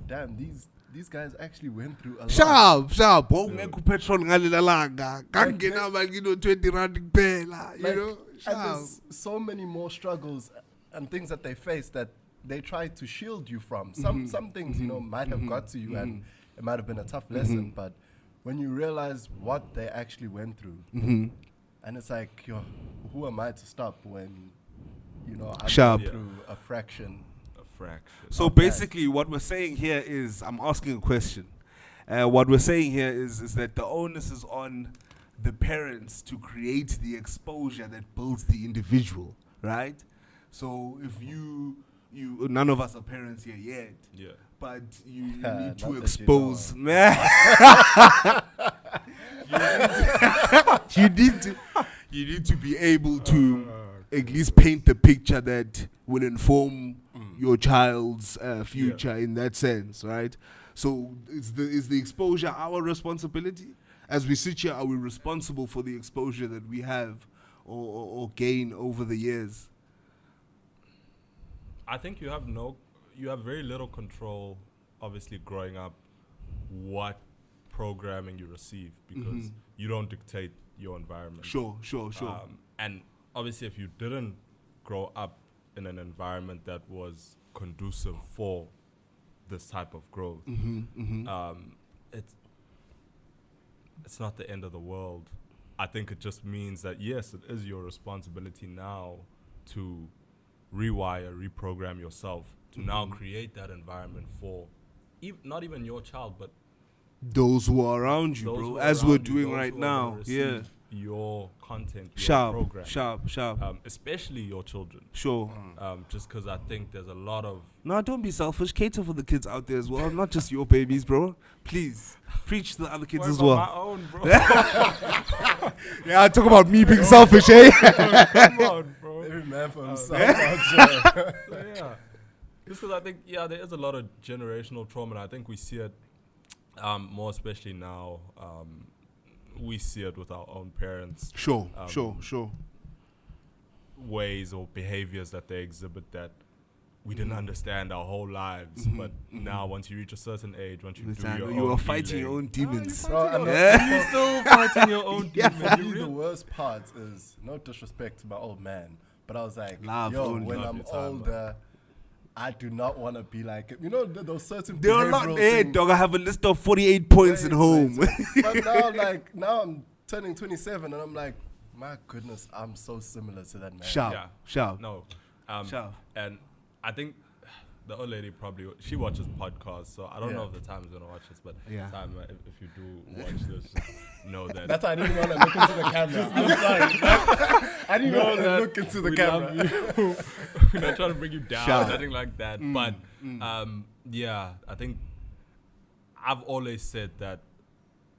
damn, these guys actually went through a lot. Sharp. Petrol ngalilanga. Kangena magino 20 rand kuphela, you know. And there's so many more struggles and things that they face that they try to shield you from. Some things, you know, might have got to you and it might have been a tough lesson, but when you realize what they actually went through, and it's like, who am I to stop when, I'm Sharp. going through a fraction. So basically, what we're saying here is, I'm asking a question. What we're saying here is that the onus is on the parents to create the exposure that builds the individual, right? So if you none of us are parents here yet. Yeah. But you need to Not expose. You need to be able to at least paint the picture that will inform your child's future in that sense, right? So is the exposure our responsibility? As we sit here, are we responsible for the exposure that we have or gain over the years? I think you have very little control, obviously, growing up, what programming you receive, because you don't dictate your environment. Sure. And obviously, if you didn't grow up in an environment that was conducive for this type of growth, it's not the end of the world. I think it just means that, yes, it is your responsibility now to rewire, reprogram yourself to now create that environment for not even your child, but those who are around you, bro, as we're doing right now. Yeah. Your content, your Sharp, program. sharp. Especially your children. Sure. Just because I think there's a lot of... No, don't be selfish. Cater for the kids out there as well. Not just your babies, bro. Please. Preach to the other kids as well. my own, bro. Yeah, I talk about me being selfish, eh? Come on, bro. Every man for himself out there. So, yeah. Just because I think, there is a lot of generational trauma, and I think we see it more especially now. We see it with our own parents. Sure. Ways or behaviors that they exhibit that we didn't understand our whole lives, but now once you reach a certain age, once you do your you own are fighting healing, your own demons. you're still fighting your own demons. For me, the worst part is, no disrespect to my old man, but I was like, when I'm older, I do not want to be like him. Those certain There are not there, dog. I have a list of 48 points at home. But now I'm turning 27 and I'm like, my goodness, I'm so similar to that man. Sharp. No. Sharp. And I think the old lady she watches podcasts, so I don't know if the time's going to watch this, but time, if you do watch this, just know that. That's why I didn't want to look into the camera. I'm sorry. I didn't want to look into the camera. We're not trying to bring you down, nothing like that. But, I think I've always said that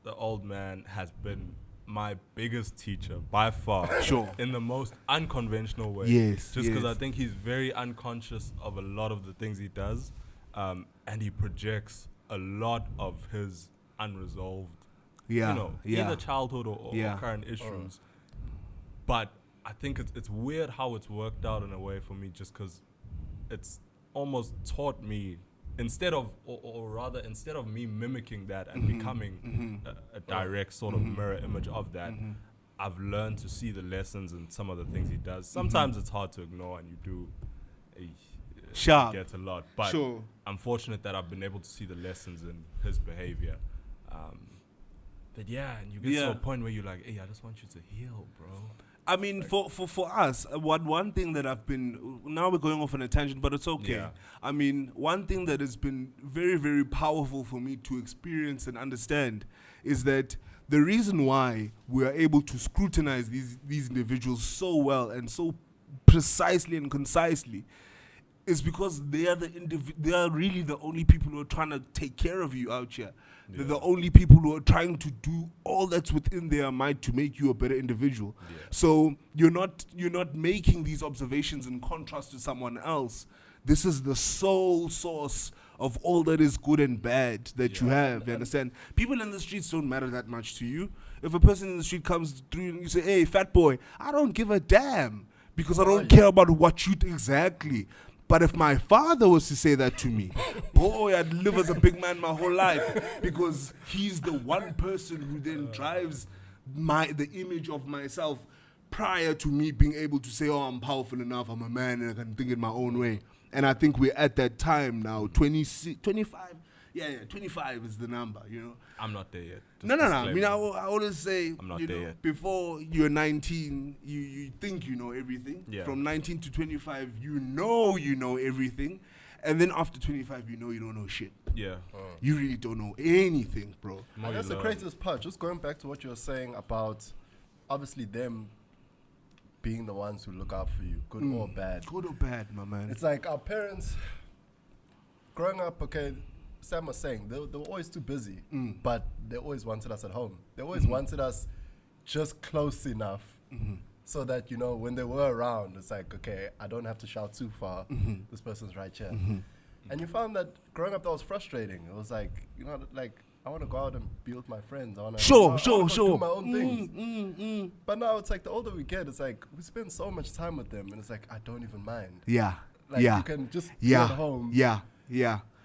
the old man has been my biggest teacher by far. In the most unconventional way. Yes. Just because I think he's very unconscious of a lot of the things he does, and he projects a lot of his unresolved, either childhood or current issues. But I think it's weird how it's worked out in a way for me, just because it's almost taught me, instead of me mimicking that and becoming a direct sort of mirror image of that, I've learned to see the lessons in some of the things he does. Sometimes it's hard to ignore, and you do get a lot. But I'm fortunate that I've been able to see the lessons in his behavior. And you get to a point where you're like, hey, I just want you to heal, bro. I mean, for us, one thing that I've been... Now we're going off on a tangent, but it's okay. Yeah. I mean, one thing that has been very, very powerful for me to experience and understand is that the reason why we are able to scrutinize these individuals so well and so precisely and concisely is because they are really the only people who are trying to take care of you out here. Yeah. They're the only people who are trying to do all that's within their mind to make you a better individual. Yeah. So you're not making these observations in contrast to someone else. This is the sole source of all that is good and bad that you have. You understand? People in the streets don't matter that much to you. If a person in the street comes through and you say, "Hey, fat boy," I don't give a damn because I don't care about what you exactly. But if my father was to say that to me, boy, I'd live as a big man my whole life because he's the one person who then drives the image of myself prior to me being able to say, oh, I'm powerful enough, I'm a man, and I can think in my own way. And I think we're at that time now, 26, 25. Yeah, 25 is the number, you know. I'm not there yet. No. I mean, I always say, I'm not you there know, yet. before you're 19, you think you know everything. Yeah. From 19 to 25, you know everything. And then after 25, you don't know shit. Yeah. You really don't know anything, bro. And that's the craziest part. Just going back to what you were saying about, obviously, them being the ones who look out for you, good or bad. Good or bad, my man. It's like our parents, growing up, okay, Sam was saying, they were always too busy, but they always wanted us at home. They always wanted us just close enough so that, you know, when they were around, it's like, okay, I don't have to shout too far. This person's right here. And you found that growing up, that was frustrating. It was like, you know, like, I want to go out and be with my friends. I want to do my own things. But now it's like the older we get, it's like we spend so much time with them, and it's like I don't even mind. Yeah. Like you can just be at home. Yeah.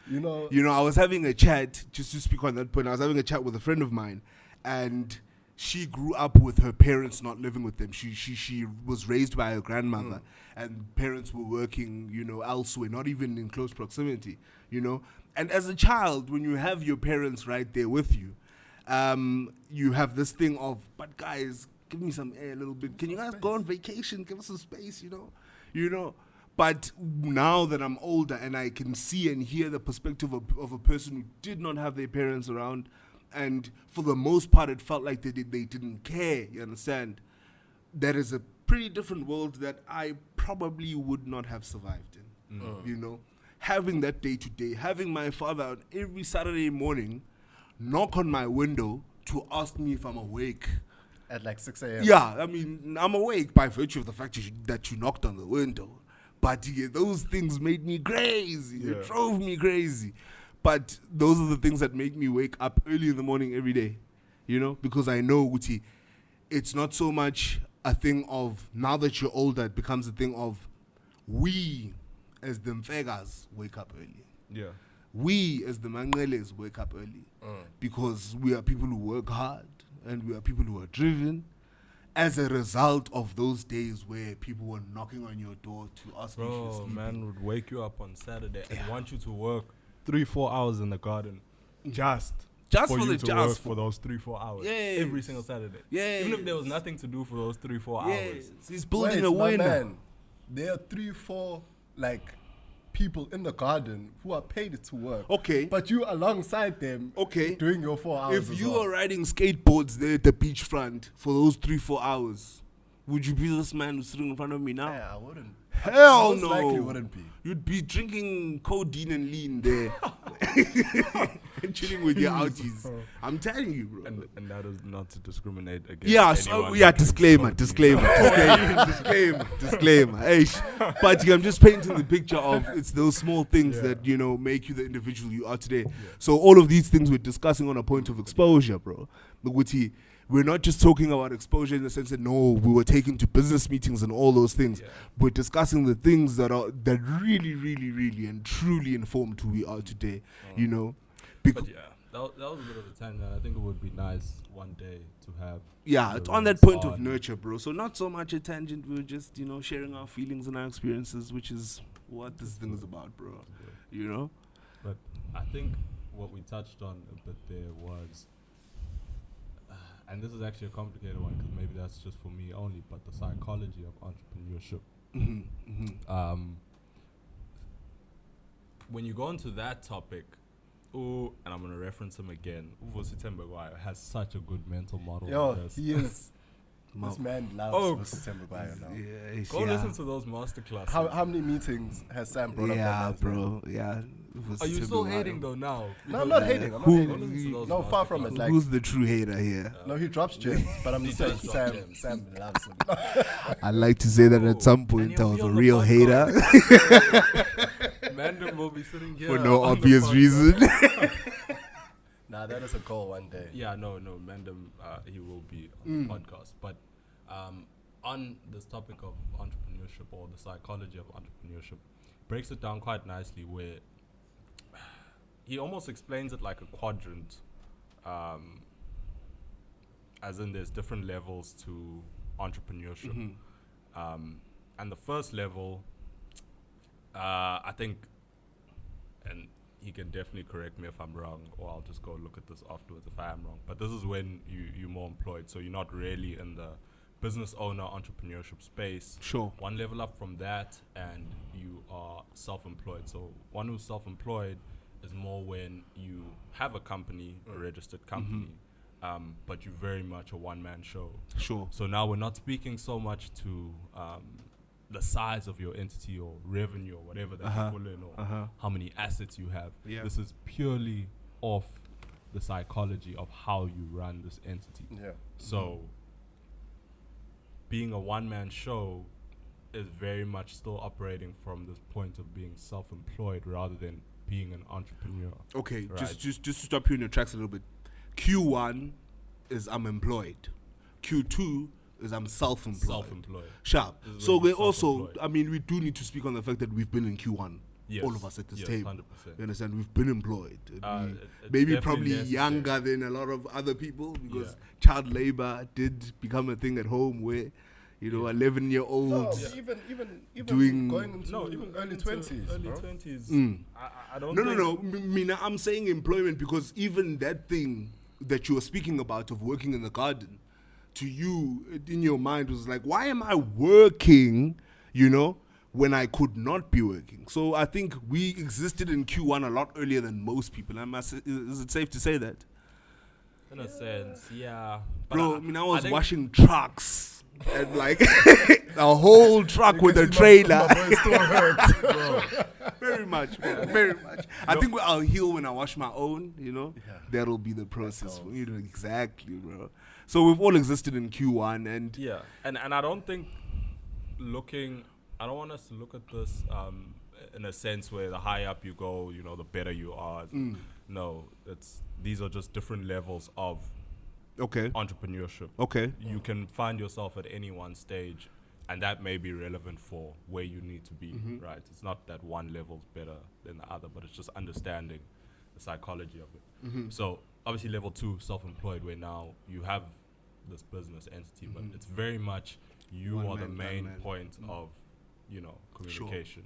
You know, I was having a chat, just to speak on that point, I was having a chat with a friend of mine, and she grew up with her parents not living with them. She was raised by her grandmother, and parents were working, you know, elsewhere, not even in close proximity, you know. And as a child, when you have your parents right there with you, you have this thing of, but guys, give me some air a little bit. Can you guys go on vacation? Give us some space, you know. But now that I'm older and I can see and hear the perspective of a person who did not have their parents around, and for the most part it felt like they didn't care, you understand? That is a pretty different world that I probably would not have survived in, you know? Having that day to day, having my father on every Saturday morning knock on my window to ask me if I'm awake. At like 6 a.m. Yeah, I mean, I'm awake by virtue of the fact that you knocked on the window. But those things made me crazy. Yeah. It drove me crazy. But those are the things that make me wake up early in the morning every day, you know, because I know, Uti, it's not so much a thing of, now that you're older, it becomes a thing of, we as the Mfegas wake up early. Yeah. We as the Mangeles wake up early because we are people who work hard and we are people who are driven as a result of those days where people were knocking on your door to ask you if you're sleeping. Man would wake you up on Saturday and want you to work 3-4 hours in the garden just for you to work for those 3-4 hours every single Saturday. Even if there was nothing to do for those 3-4 hours. He's building a window. Man, there are 3-4 like people in the garden who are paid to work. Okay. But you alongside them doing your 4 hours. If you are riding skateboards there at the beachfront for those 3-4 hours, would you be this man who's sitting in front of me now? Yeah, I wouldn't. Hell Most no. likely wouldn't be. You'd be drinking codeine and lean there. And chilling with your outies. I'm telling you, bro. And that is not to discriminate against disclaimer. Hey, but I'm just painting the picture of it's those small things that, you know, make you the individual you are today. So all of these things we're discussing on a point of exposure, bro. We're not just talking about exposure in the sense that, no, we were taken to business meetings and all those things. Yeah. We're discussing the things that really, really, really and truly informed who we are today, you know? But yeah, that was a bit of a time, man. I think it would be nice one day to have... Yeah, it's on that point of nurture, bro. So not so much a tangent. We're just, you know, sharing our feelings and our experiences, which is what this thing is about, bro. Yeah. You know? But I think what we touched on a bit there was... and this is actually a complicated one because maybe that's just for me only, but the psychology of entrepreneurship. When you go into that topic, and I'm going to reference him again, Uvo Sitembegwayo has such a good mental model. Yo, he is. This man loves Sitembegwayo now. Yeah, go listen to those masterclasses. How many meetings has Sam brought up? Yeah, bro. Yeah. Are you still hating though now? No, I'm not hating. No, far from it. Like, who's the true hater here? No, he drops gems, but I'm just saying Sam loves him. I'd like to say that at some point I was a real hater. Mandem will be sitting here for no obvious reason. Nah, that is a goal one day. Yeah, no, Mandem, he will be on the podcast. But on this topic of entrepreneurship or the psychology of entrepreneurship, breaks it down quite nicely where he almost explains it like a quadrant, as in there's different levels to entrepreneurship. And the first level, I think, and he can definitely correct me if I'm wrong, or I'll just go look at this afterwards if I am wrong. But this is when you're more employed, so you're not really in the business owner entrepreneurship space. Sure. One level up from that, and you are self-employed. So one who's self-employed is more when you have a company, a registered company, but you're very much a one-man show. Sure. So now we're not speaking so much to the size of your entity or revenue or whatever that you pull in, or how many assets you have. Yeah. This is purely off the psychology of how you run this entity. Yeah. So being a one-man show is very much still operating from this point of being self-employed rather than being an entrepreneur. Okay, Right. just to stop you in your tracks a little bit. Q1 is I'm employed. Q2 is I'm self-employed. Self-employed. Sharp. This is So when we you're also, self-employed. I mean, we do need to speak on the fact that we've been in Q1. Yes. All of us at this Yes, table. 100%. You understand? We've been employed. It's Maybe definitely probably necessary. younger than a lot of other people because Yeah. child labor did become a thing at home where, 11-year-olds. No, even doing- going into early into 20s. Early bro. 20s. Mm. I don't No. think Mina, I'm saying employment because even that thing that you were speaking about of working in the garden, to you, in your mind was like, why am I working, when I could not be working? So I think we existed in Q1 a lot earlier than most people. Is it safe to say that? in a sense, yeah. But Bro, I was think- washing trucks. And like a whole truck with a trailer. My boy still hurts. bro, Very much, bro, very much. I think I'll heal when I wash my own, That'll be the process. Exactly, bro. So we've all existed in Q1 and yeah, and I don't think I don't want us to look at this in a sense where the higher up you go, the better you are. No, these are just different levels of okay. entrepreneurship. Okay. You can find yourself at any one stage, and that may be relevant for where you need to be, right? It's not that one level's better than the other, but it's just understanding the psychology of it. So obviously level 2, self-employed, where now you have this business entity, but it's very much you One are the man, main one man. point of, communication.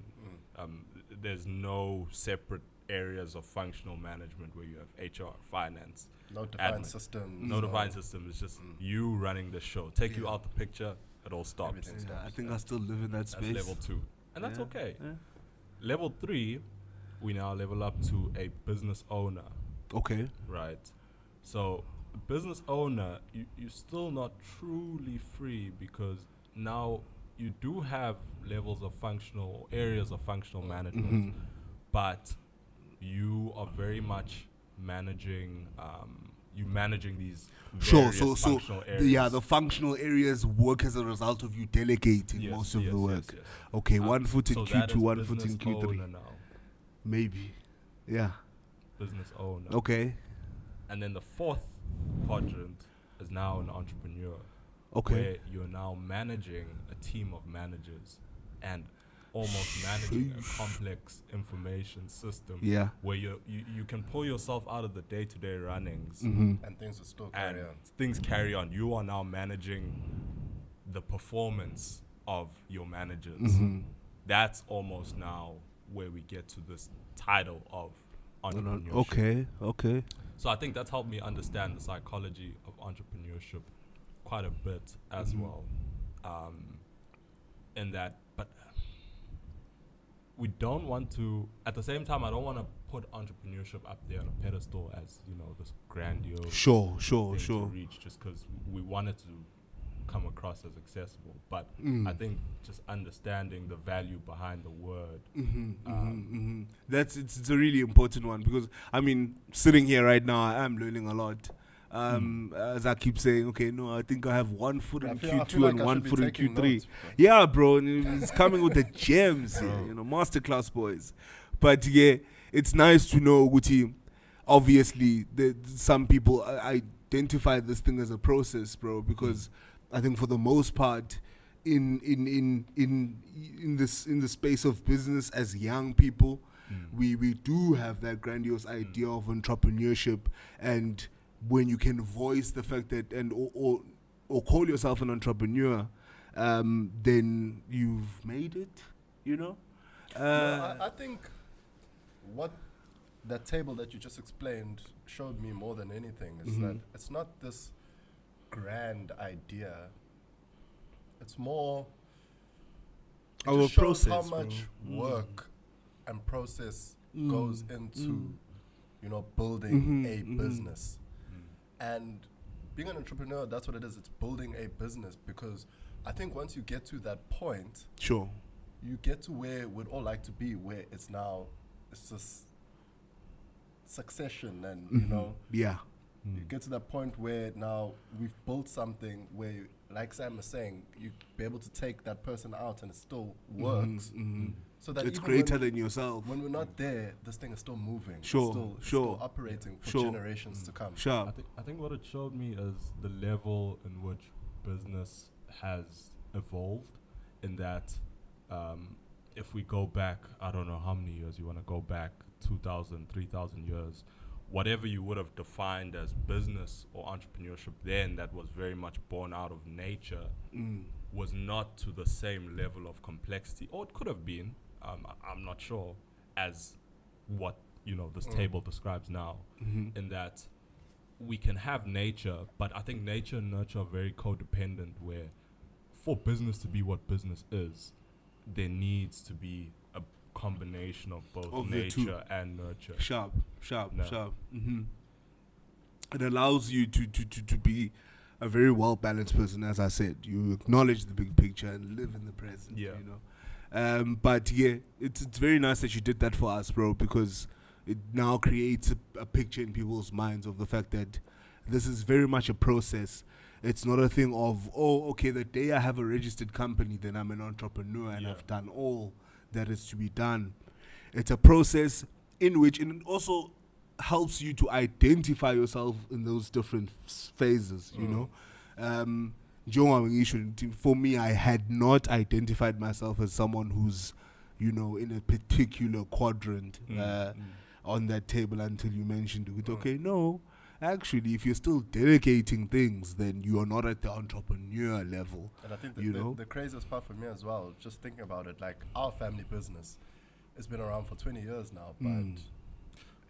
There's no separate areas of functional management where you have HR, finance, No defined admin. systems. No defined system. It's just you running the show. Take you out the picture, it all stops. Everything Yeah, stops. I think I still live in that That's space. level 2. And that's Yeah. okay. Yeah. Level 3, we now level up to a business owner, Okay. right? So, business owner, you're still not truly free because now you do have levels of areas of functional management, but you are very much managing, managing these Sure. various So functional areas. the functional areas work as a result of you delegating Yes, most of yes, the yes, work. yes. Okay, one foot in So that Q2, is one foot in business owner Q3. now, Maybe. Yeah. business owner. Okay. And then the fourth quadrant is now an entrepreneur, Okay. where you're now managing a team of managers and almost managing a complex information system Yeah. where you can pull yourself out of the day-to-day runnings And things will still and carry on. things carry on. You are now managing the performance of your managers. That's almost now where we get to this title of entrepreneurship. Okay. So I think that's helped me understand the psychology of entrepreneurship quite a bit as well. In that, but we don't want to, at the same time, I don't want to put entrepreneurship up there on a pedestal as, this grandiose Sure. thing to reach just because we want it to come across as accessible. But I think just understanding the value behind the word. It's a really important one because sitting here right now, I am learning a lot. As I keep saying, I think I have 1 foot in I feel Q2 like and I 1 should be foot in taking Q3. notes, bro. Yeah, bro, and it's coming with the gems, here, masterclass boys. But yeah, it's nice to know, Guti. Obviously, some people identify this thing as a process, bro, because I think for the most part, in the space of business as young people, we do have that grandiose idea of entrepreneurship, and when you can voice the fact that or call yourself an entrepreneur, then you've made it. I think what that table that you just explained showed me more than anything is that it's not this grand idea. It's more it our just shows process, how much work and process goes into building a business. And being an entrepreneur, that's what it is. It's building a business, because I think once you get to that point, sure, you get to where we'd all like to be, where it's just succession, and you get to that point where now we've built something where, like Sam was saying, you be able to take that person out and it still works. So that it's even greater than yourself. When we're not there, this thing is still moving. Sure, it's still operating for generations to come. Sure. I think what it showed me is the level in which business has evolved, in that if we go back, I don't know how many years you want to go back, 2,000, 3,000 years, whatever you would have defined as business or entrepreneurship then, that was very much born out of nature, was not to the same level of complexity, or it could have been, I'm not sure, as what this table describes now, in that we can have nature, but I think nature and nurture are very codependent, where for business to be what business is, there needs to be a combination of both of nature and nurture. Sharp. It allows you to be a very well balanced person. As I said, you acknowledge the big picture and live in the present. But it's very nice that you did that for us, bro, because it now creates a picture in people's minds of the fact that this is very much a process. It's not a thing of, the day I have a registered company, then I'm an entrepreneur and I've done all that is to be done. It's a process in which, and it also helps you to identify yourself in those different phases, for me, I had not identified myself as someone who's, in a particular quadrant on that table until you mentioned it. Okay, no. Actually, if you're still delegating things, then you are not at the entrepreneur level. And I think the craziest part for me as well, just thinking about it, like our family business, it's been around for 20 years now, but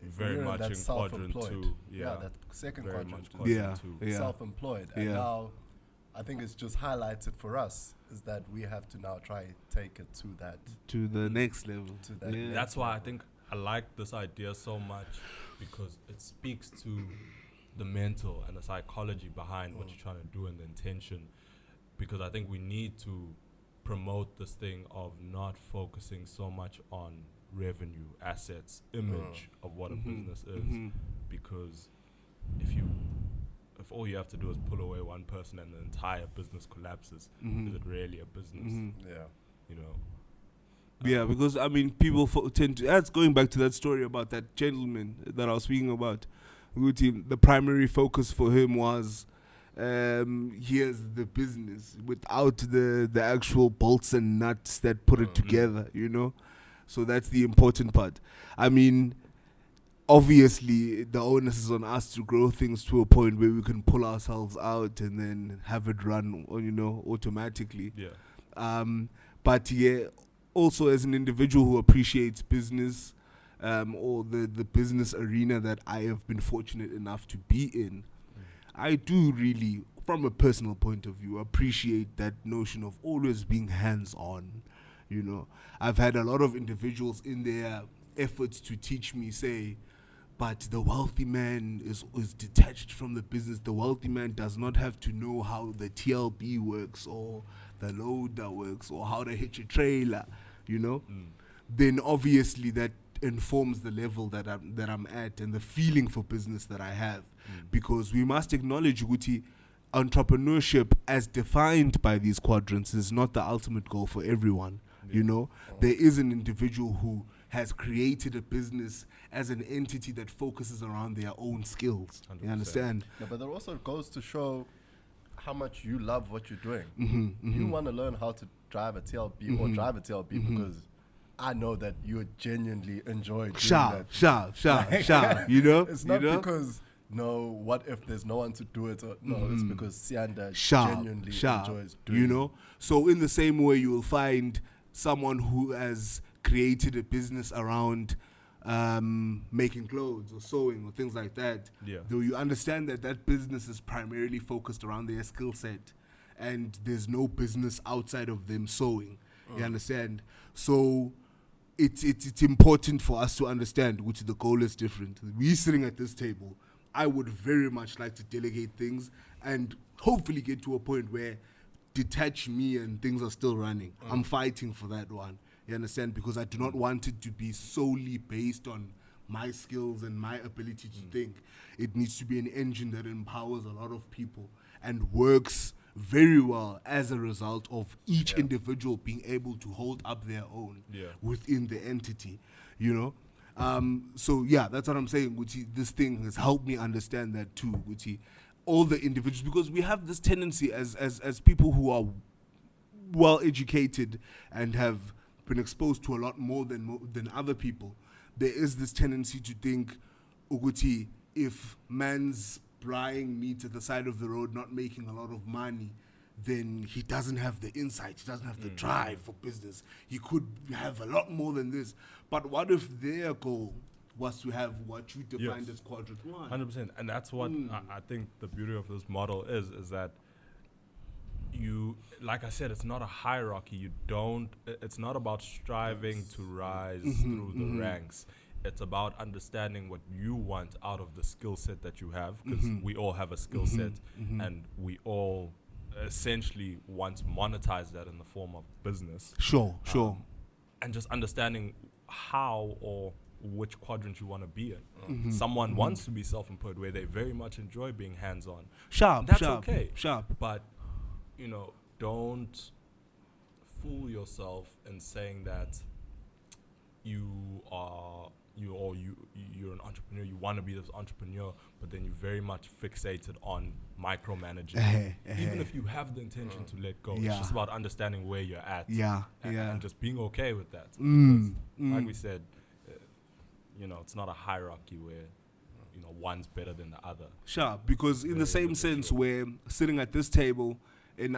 very much in quadrant two. That second very quadrant. Two. Self-employed. And now, I think it's just highlighted for us is that we have to now try take it to the next level. That's why I think I like this idea so much, because it speaks to the mental and the psychology behind what you're trying to do and the intention, because I think we need to promote this thing of not focusing so much on revenue, assets, image of what a business is, because if all you have to do is pull away one person and the entire business collapses, is it really a business? Yeah, because people tend to. That's going back to that story about that gentleman that I was speaking about. The primary focus for him was, here's the business without the actual bolts and nuts that put it together. So that's the important part. Obviously, the onus is on us to grow things to a point where we can pull ourselves out and then have it run, automatically. But also as an individual who appreciates business, or the business arena that I have been fortunate enough to be in, I do really, from a personal point of view, appreciate that notion of always being hands-on. I've had a lot of individuals in their efforts to teach me say, but the wealthy man is detached from the business. The wealthy man does not have to know how the TLB works or the loader works or how to hitch a trailer, Then obviously that informs the level that I'm at and the feeling for business that I have. Because we must acknowledge, Guti, entrepreneurship as defined by these quadrants is not the ultimate goal for everyone. There is an individual who has created a business as an entity that focuses around their own skills. 100%. You understand? Yeah, but it also goes to show how much you love what you're doing. You want to learn how to drive a TLB or drive a TLB because I know that you genuinely enjoy doing that. Sharp. It's not because, what if there's no one to do it? It's because Siyanda genuinely enjoys doing it. So in the same way, you will find someone who has created a business around making clothes or sewing or things like that, though you understand that that business is primarily focused around their skill set and there's no business outside of them sewing. You understand? So it's important for us to understand which the goal is different. We sitting at this table, I would very much like to delegate things and hopefully get to a point where detach me and things are still running. I'm fighting for that one. You understand? Because I do not want it to be solely based on my skills and my ability to think. It needs to be an engine that empowers a lot of people and works very well as a result of each individual being able to hold up their own within the entity, you know? So yeah, that's what I'm saying, Gucci. This thing has helped me understand that too, Gucci. All the individuals, because we have this tendency as people who are well educated and have been exposed to a lot more than other people, there is this tendency to think, Uguti, if man's buying meat at the side of the road, not making a lot of money, then he doesn't have the insight, he doesn't have the drive for business. He could have a lot more than this. But what if their goal was to have what you defined as quadrant one? 100%. And that's what I think the beauty of this model is that you, like I said, it's not a hierarchy. It's not about striving to rise through the ranks. It's about understanding what you want out of the skill set that you have, because we all have a skill set and we all essentially want to monetize that in the form of business. Sure. And just understanding how or which quadrant you want to be in. Someone wants to be self-employed where they very much enjoy being hands-on. That's okay. But you know, don't fool yourself in saying that you're an entrepreneur, you want to be this entrepreneur, but then you're very much fixated on micromanaging. Even if you have the intention to let go, it's just about understanding where you're at and just being okay with that. Like we said, you know, it's not a hierarchy where, you know, one's better than the other. Because in the same sense, we're sitting at this table in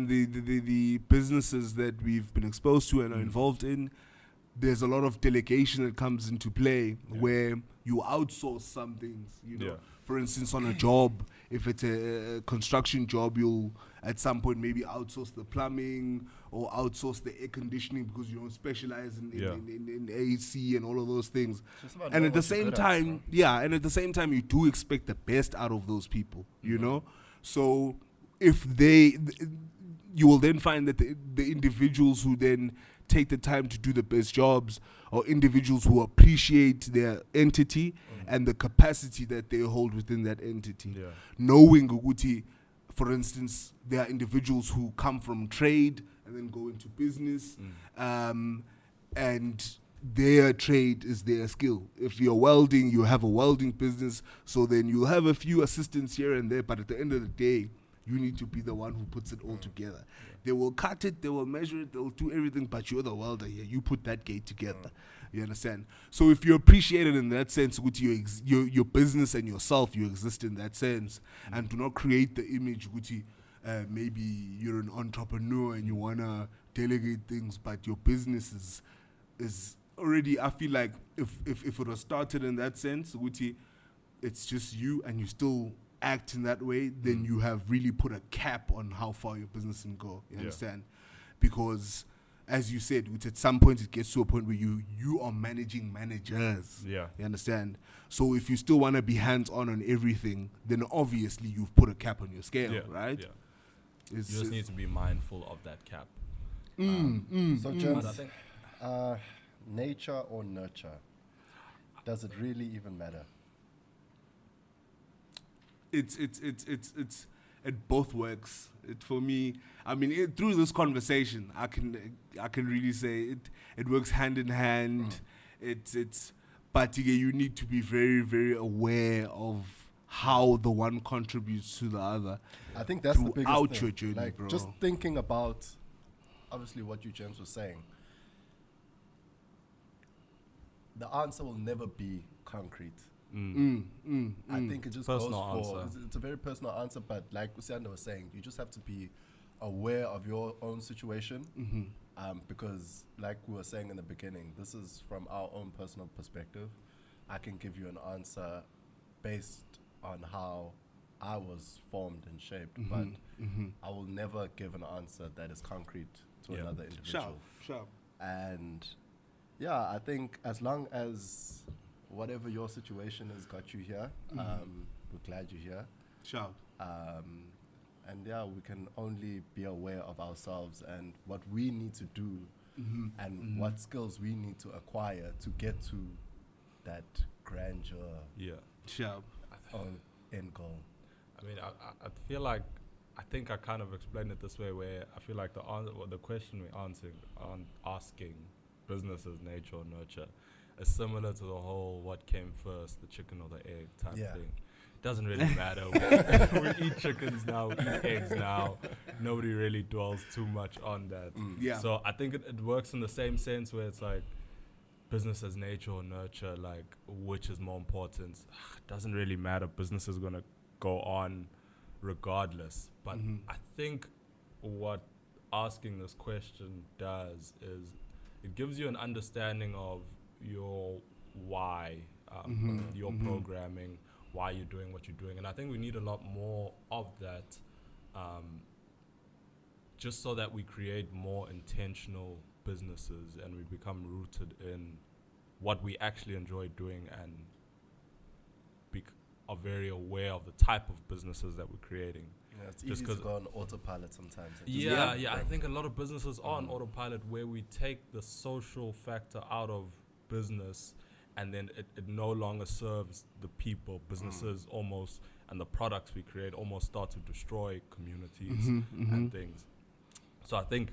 the businesses that we've been exposed to and are involved in, there's a lot of delegation that comes into play where you outsource some things, you know. For instance, on a job, if it's a construction job, you'll at some point maybe outsource the plumbing or outsource the air conditioning because you don't specialize in AC and all of those things. And at the same time, you do expect the best out of those people, you know. So if you will then find that the individuals who then take the time to do the best jobs, or individuals who appreciate their entity and the capacity that they hold within that entity. Knowing Uguti, for instance, there are individuals who come from trade and then go into business, and their trade is their skill. If you're welding, you have a welding business, so then you have a few assistants here and there, but at the end of the day, you need to be the one who puts it all together. They will cut it, they will measure it, they'll do everything, but you're the welder here. You put that gate together. You understand? So if you appreciate it in that sense, with your business and yourself, you exist in that sense, and do not create the image, maybe you're an entrepreneur and you want to delegate things, but your business is already, I feel like if it was started in that sense, it's just you and you still act in that way, then you have really put a cap on how far your business can go. You understand? Because as you said, at some point it gets to a point where you are managing managers. You understand? So if you still want to be hands-on on everything, then obviously you've put a cap on your scale, right? You just need to be mindful of that cap. So, gents, nature or nurture? Does it really even matter? It both works. For me, I mean, through this conversation, I can really say it works hand in hand. But you need to be very, very aware of how the one contributes to the other. I think that's the biggest thing. Your journey, like, bro. Just thinking about, obviously, what you gents were saying. The answer will never be concrete. I think it just personal goes for answer. It's a very personal answer, but like Siyanda was saying, you just have to be aware of your own situation, Because like we were saying in the beginning, this is from our own personal perspective. I can give you an answer based on how I was formed and shaped, but I will never give an answer that is concrete to another individual. Sure. And yeah, I think as long as whatever your situation has got you here, we're glad you're here. Sure. And yeah, we can only be aware of ourselves and what we need to do and what skills we need to acquire to get to that grandeur Sure. end goal. I mean, I feel like, I think I kind of explained it this way, where I feel like the question we're asking, business as nature or nurture, is similar to the whole what came first, the chicken or the egg type thing. It doesn't really matter. We eat chickens now, we eat eggs now. Nobody really dwells too much on that. So I think it works in the same sense where it's like business as nature or nurture, like which is more important. It doesn't really matter. Business is going to go on regardless. But I think what asking this question does is it gives you an understanding of your why, your programming, why you're doing what you're doing. And I think we need a lot more of that, just so that we create more intentional businesses and we become rooted in what we actually enjoy doing and are very aware of the type of businesses that we're creating. Yeah, it's easy to go on autopilot sometimes. I think a lot of businesses are on autopilot, where we take the social factor out of business and then it no longer serves the people. Businesses almost, and the products we create almost start to destroy communities and things. So I think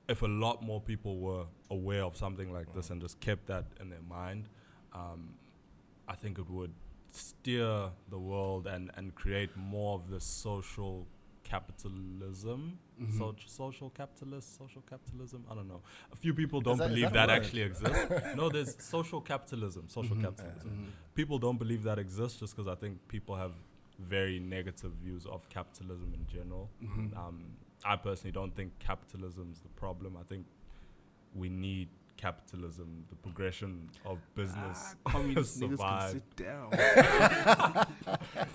if a lot more people were aware of something like this and just kept that in their mind, I think it would steer the world and create more of this social capitalism, social capitalism. I don't know. A few people don't believe that actually exists. No, there's social capitalism. People don't believe that exists just because I think people have very negative views of capitalism in general. I personally don't think capitalism is the problem. I think we need capitalism, the progression of business to survive. Sit down.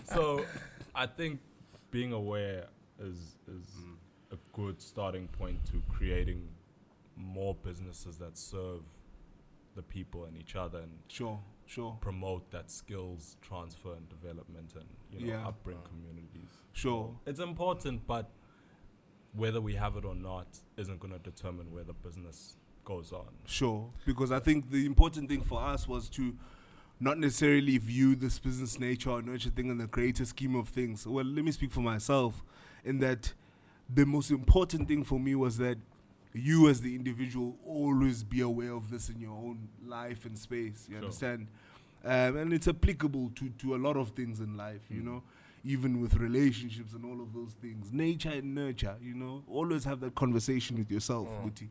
So I think being aware is a good starting point to creating more businesses that serve the people and each other, and Sure. promote that skills transfer and development, and upbring communities. Sure. It's important, but whether we have it or not isn't going to determine where the business goes on. Sure, because I think the important thing for us was to not necessarily view this business nature or nurture thing in the greater scheme of things. Well, let me speak for myself, in that the most important thing for me was that you as the individual always be aware of this in your own life and space. You understand? And it's applicable to a lot of things in life, you know, even with relationships and all of those things. Nature and nurture, you know, always have that conversation with yourself, Guti.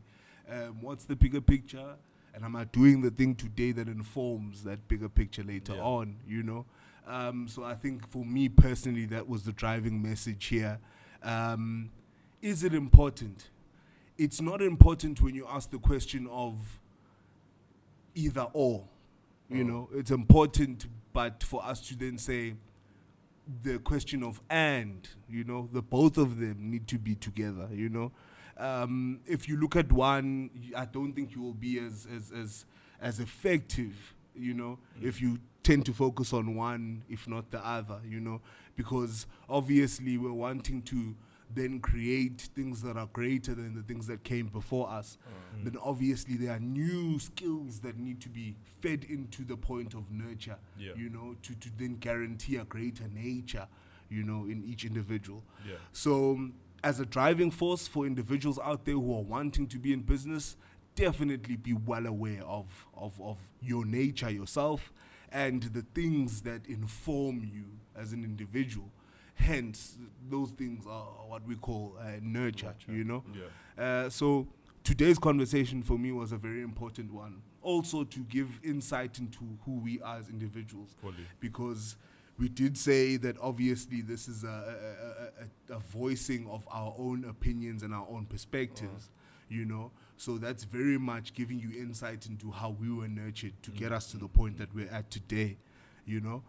What's the bigger picture? And am I doing the thing today that informs that bigger picture later on, you know? So I think for me personally, that was the driving message here. Is it important? It's not important when you ask the question of either or, you know? It's important, but for us to then say the question of and, you know, the both of them need to be together, you know? If you look at one, I don't think you will be as effective, you know, if you tend to focus on one, if not the other, you know, because obviously we're wanting to then create things that are greater than the things that came before us. Then obviously there are new skills that need to be fed into the point of nurture, you know, to then guarantee a greater nature, you know, in each individual. So as a driving force for individuals out there who are wanting to be in business, definitely be well aware of your nature yourself and the things that inform you as an individual. Hence, those things are what we call nurture, you know? So today's conversation for me was a very important one. Also to give insight into who we are as individuals. Because we did say that obviously this is a voicing of our own opinions and our own perspectives, you know. So that's very much giving you insight into how we were nurtured to get us to the point that we're at today, you know.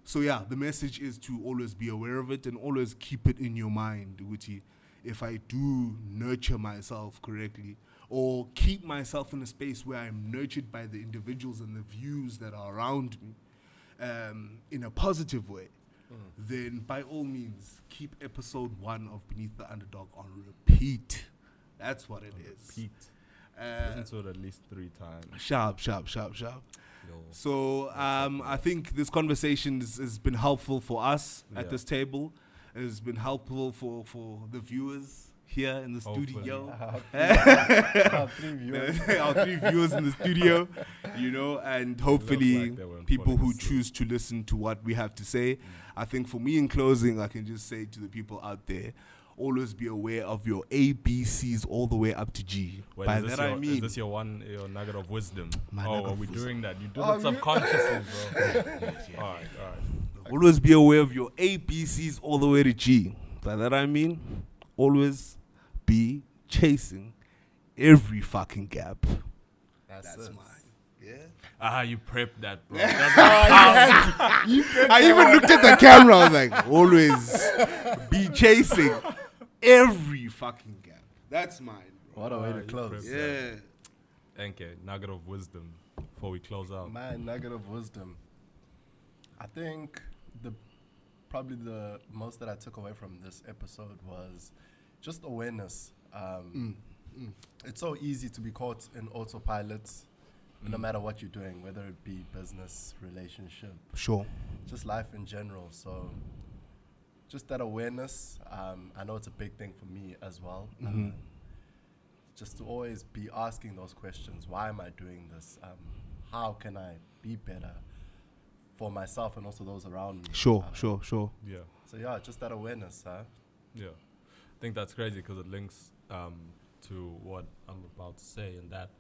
So yeah, the message is to always be aware of it and always keep it in your mind, Uti. If I do nurture myself correctly, or keep myself in a space where I'm nurtured by the individuals and the views that are around me, in a positive way, then by all means, keep episode 1 of Beneath the Underdog on repeat. That's what it is. Repeat. Listen to it at least 3 times. Sharp. Yo. So I think this conversation has been helpful for us at this table. It has been helpful for the viewers here in the studio. Our 3 viewers. Our 3 viewers in the studio, you know, and hopefully people who choose to listen to what we have to say. I think for me in closing, I can just say to the people out there, always be aware of your ABCs all the way up to G. Wait, By is that this I mean, your nugget of wisdom? My Oh, nugget are of we wisdom. doing that? You do it subconsciously, bro. All right. always be aware of your ABCs all the way to G. By that I mean, always be chasing every fucking gap. That's mine. Ah, you prepped that, bro. I even looked at the camera. I was like, always be chasing every fucking gap. That's mine, bro. What a way to close. Yeah. Okay, nugget of wisdom before we close out. My nugget of wisdom. I think probably the most that I took away from this episode was just awareness. It's so easy to be caught in autopilot, no matter what you're doing, whether it be business, relationship, Sure. just life in general. So just that awareness, I know it's a big thing for me as well. Just to always be asking those questions. Why am I doing this? How can I be better for myself and also those around me? Sure. Yeah. So yeah, just that awareness, huh? Yeah. I think that's crazy because it links to what I'm about to say, and that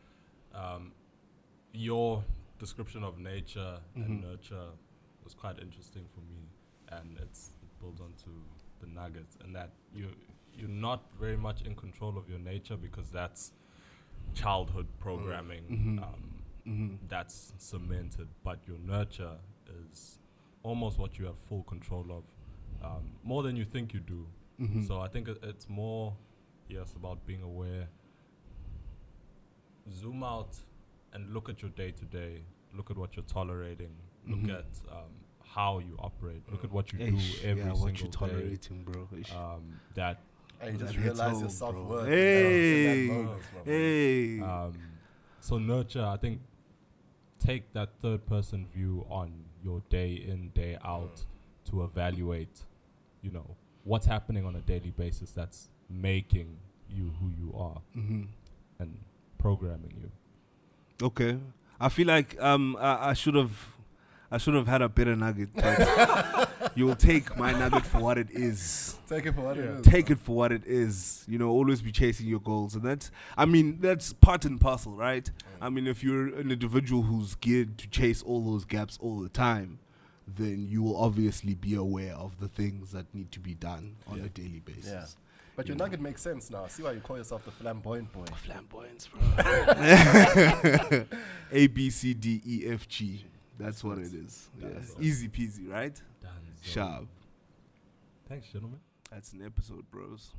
your description of nature and nurture was quite interesting for me, and it builds onto the nuggets, and that you're not very much in control of your nature because that's childhood programming. That's cemented, but your nurture is almost what you have full control of, more than you think you do. So I think it's more, yes, about being aware. Zoom out and look at your day-to-day. Look at what you're tolerating. Look at how you operate. Look at what you do every single what you day. tolerating, bro. That And you just That hits realize home, your self-worth. bro. Hey. in that moment, bro. Hey. So nurture, I think, take that third-person view on your day in, day out to evaluate, what's happening on a daily basis that's making you who you are and programming you. Okay. I feel like I should have had a better nugget, but you'll take my nugget for what it is. Take it for what it is. Take it for what it is. Always be chasing your goals, and that's part and parcel, right? I mean, if you're an individual who's geared to chase all those gaps all the time, then you will obviously be aware of the things that need to be done on a daily basis. Yeah. But your nugget makes sense now. See why you call yourself the flamboyant boy. Flamboyance, bro. A, B, C, D, E, F, G. That's what it is. Yeah. Easy peasy, right? Done. Sharp. Thanks, gentlemen. That's an episode, bros.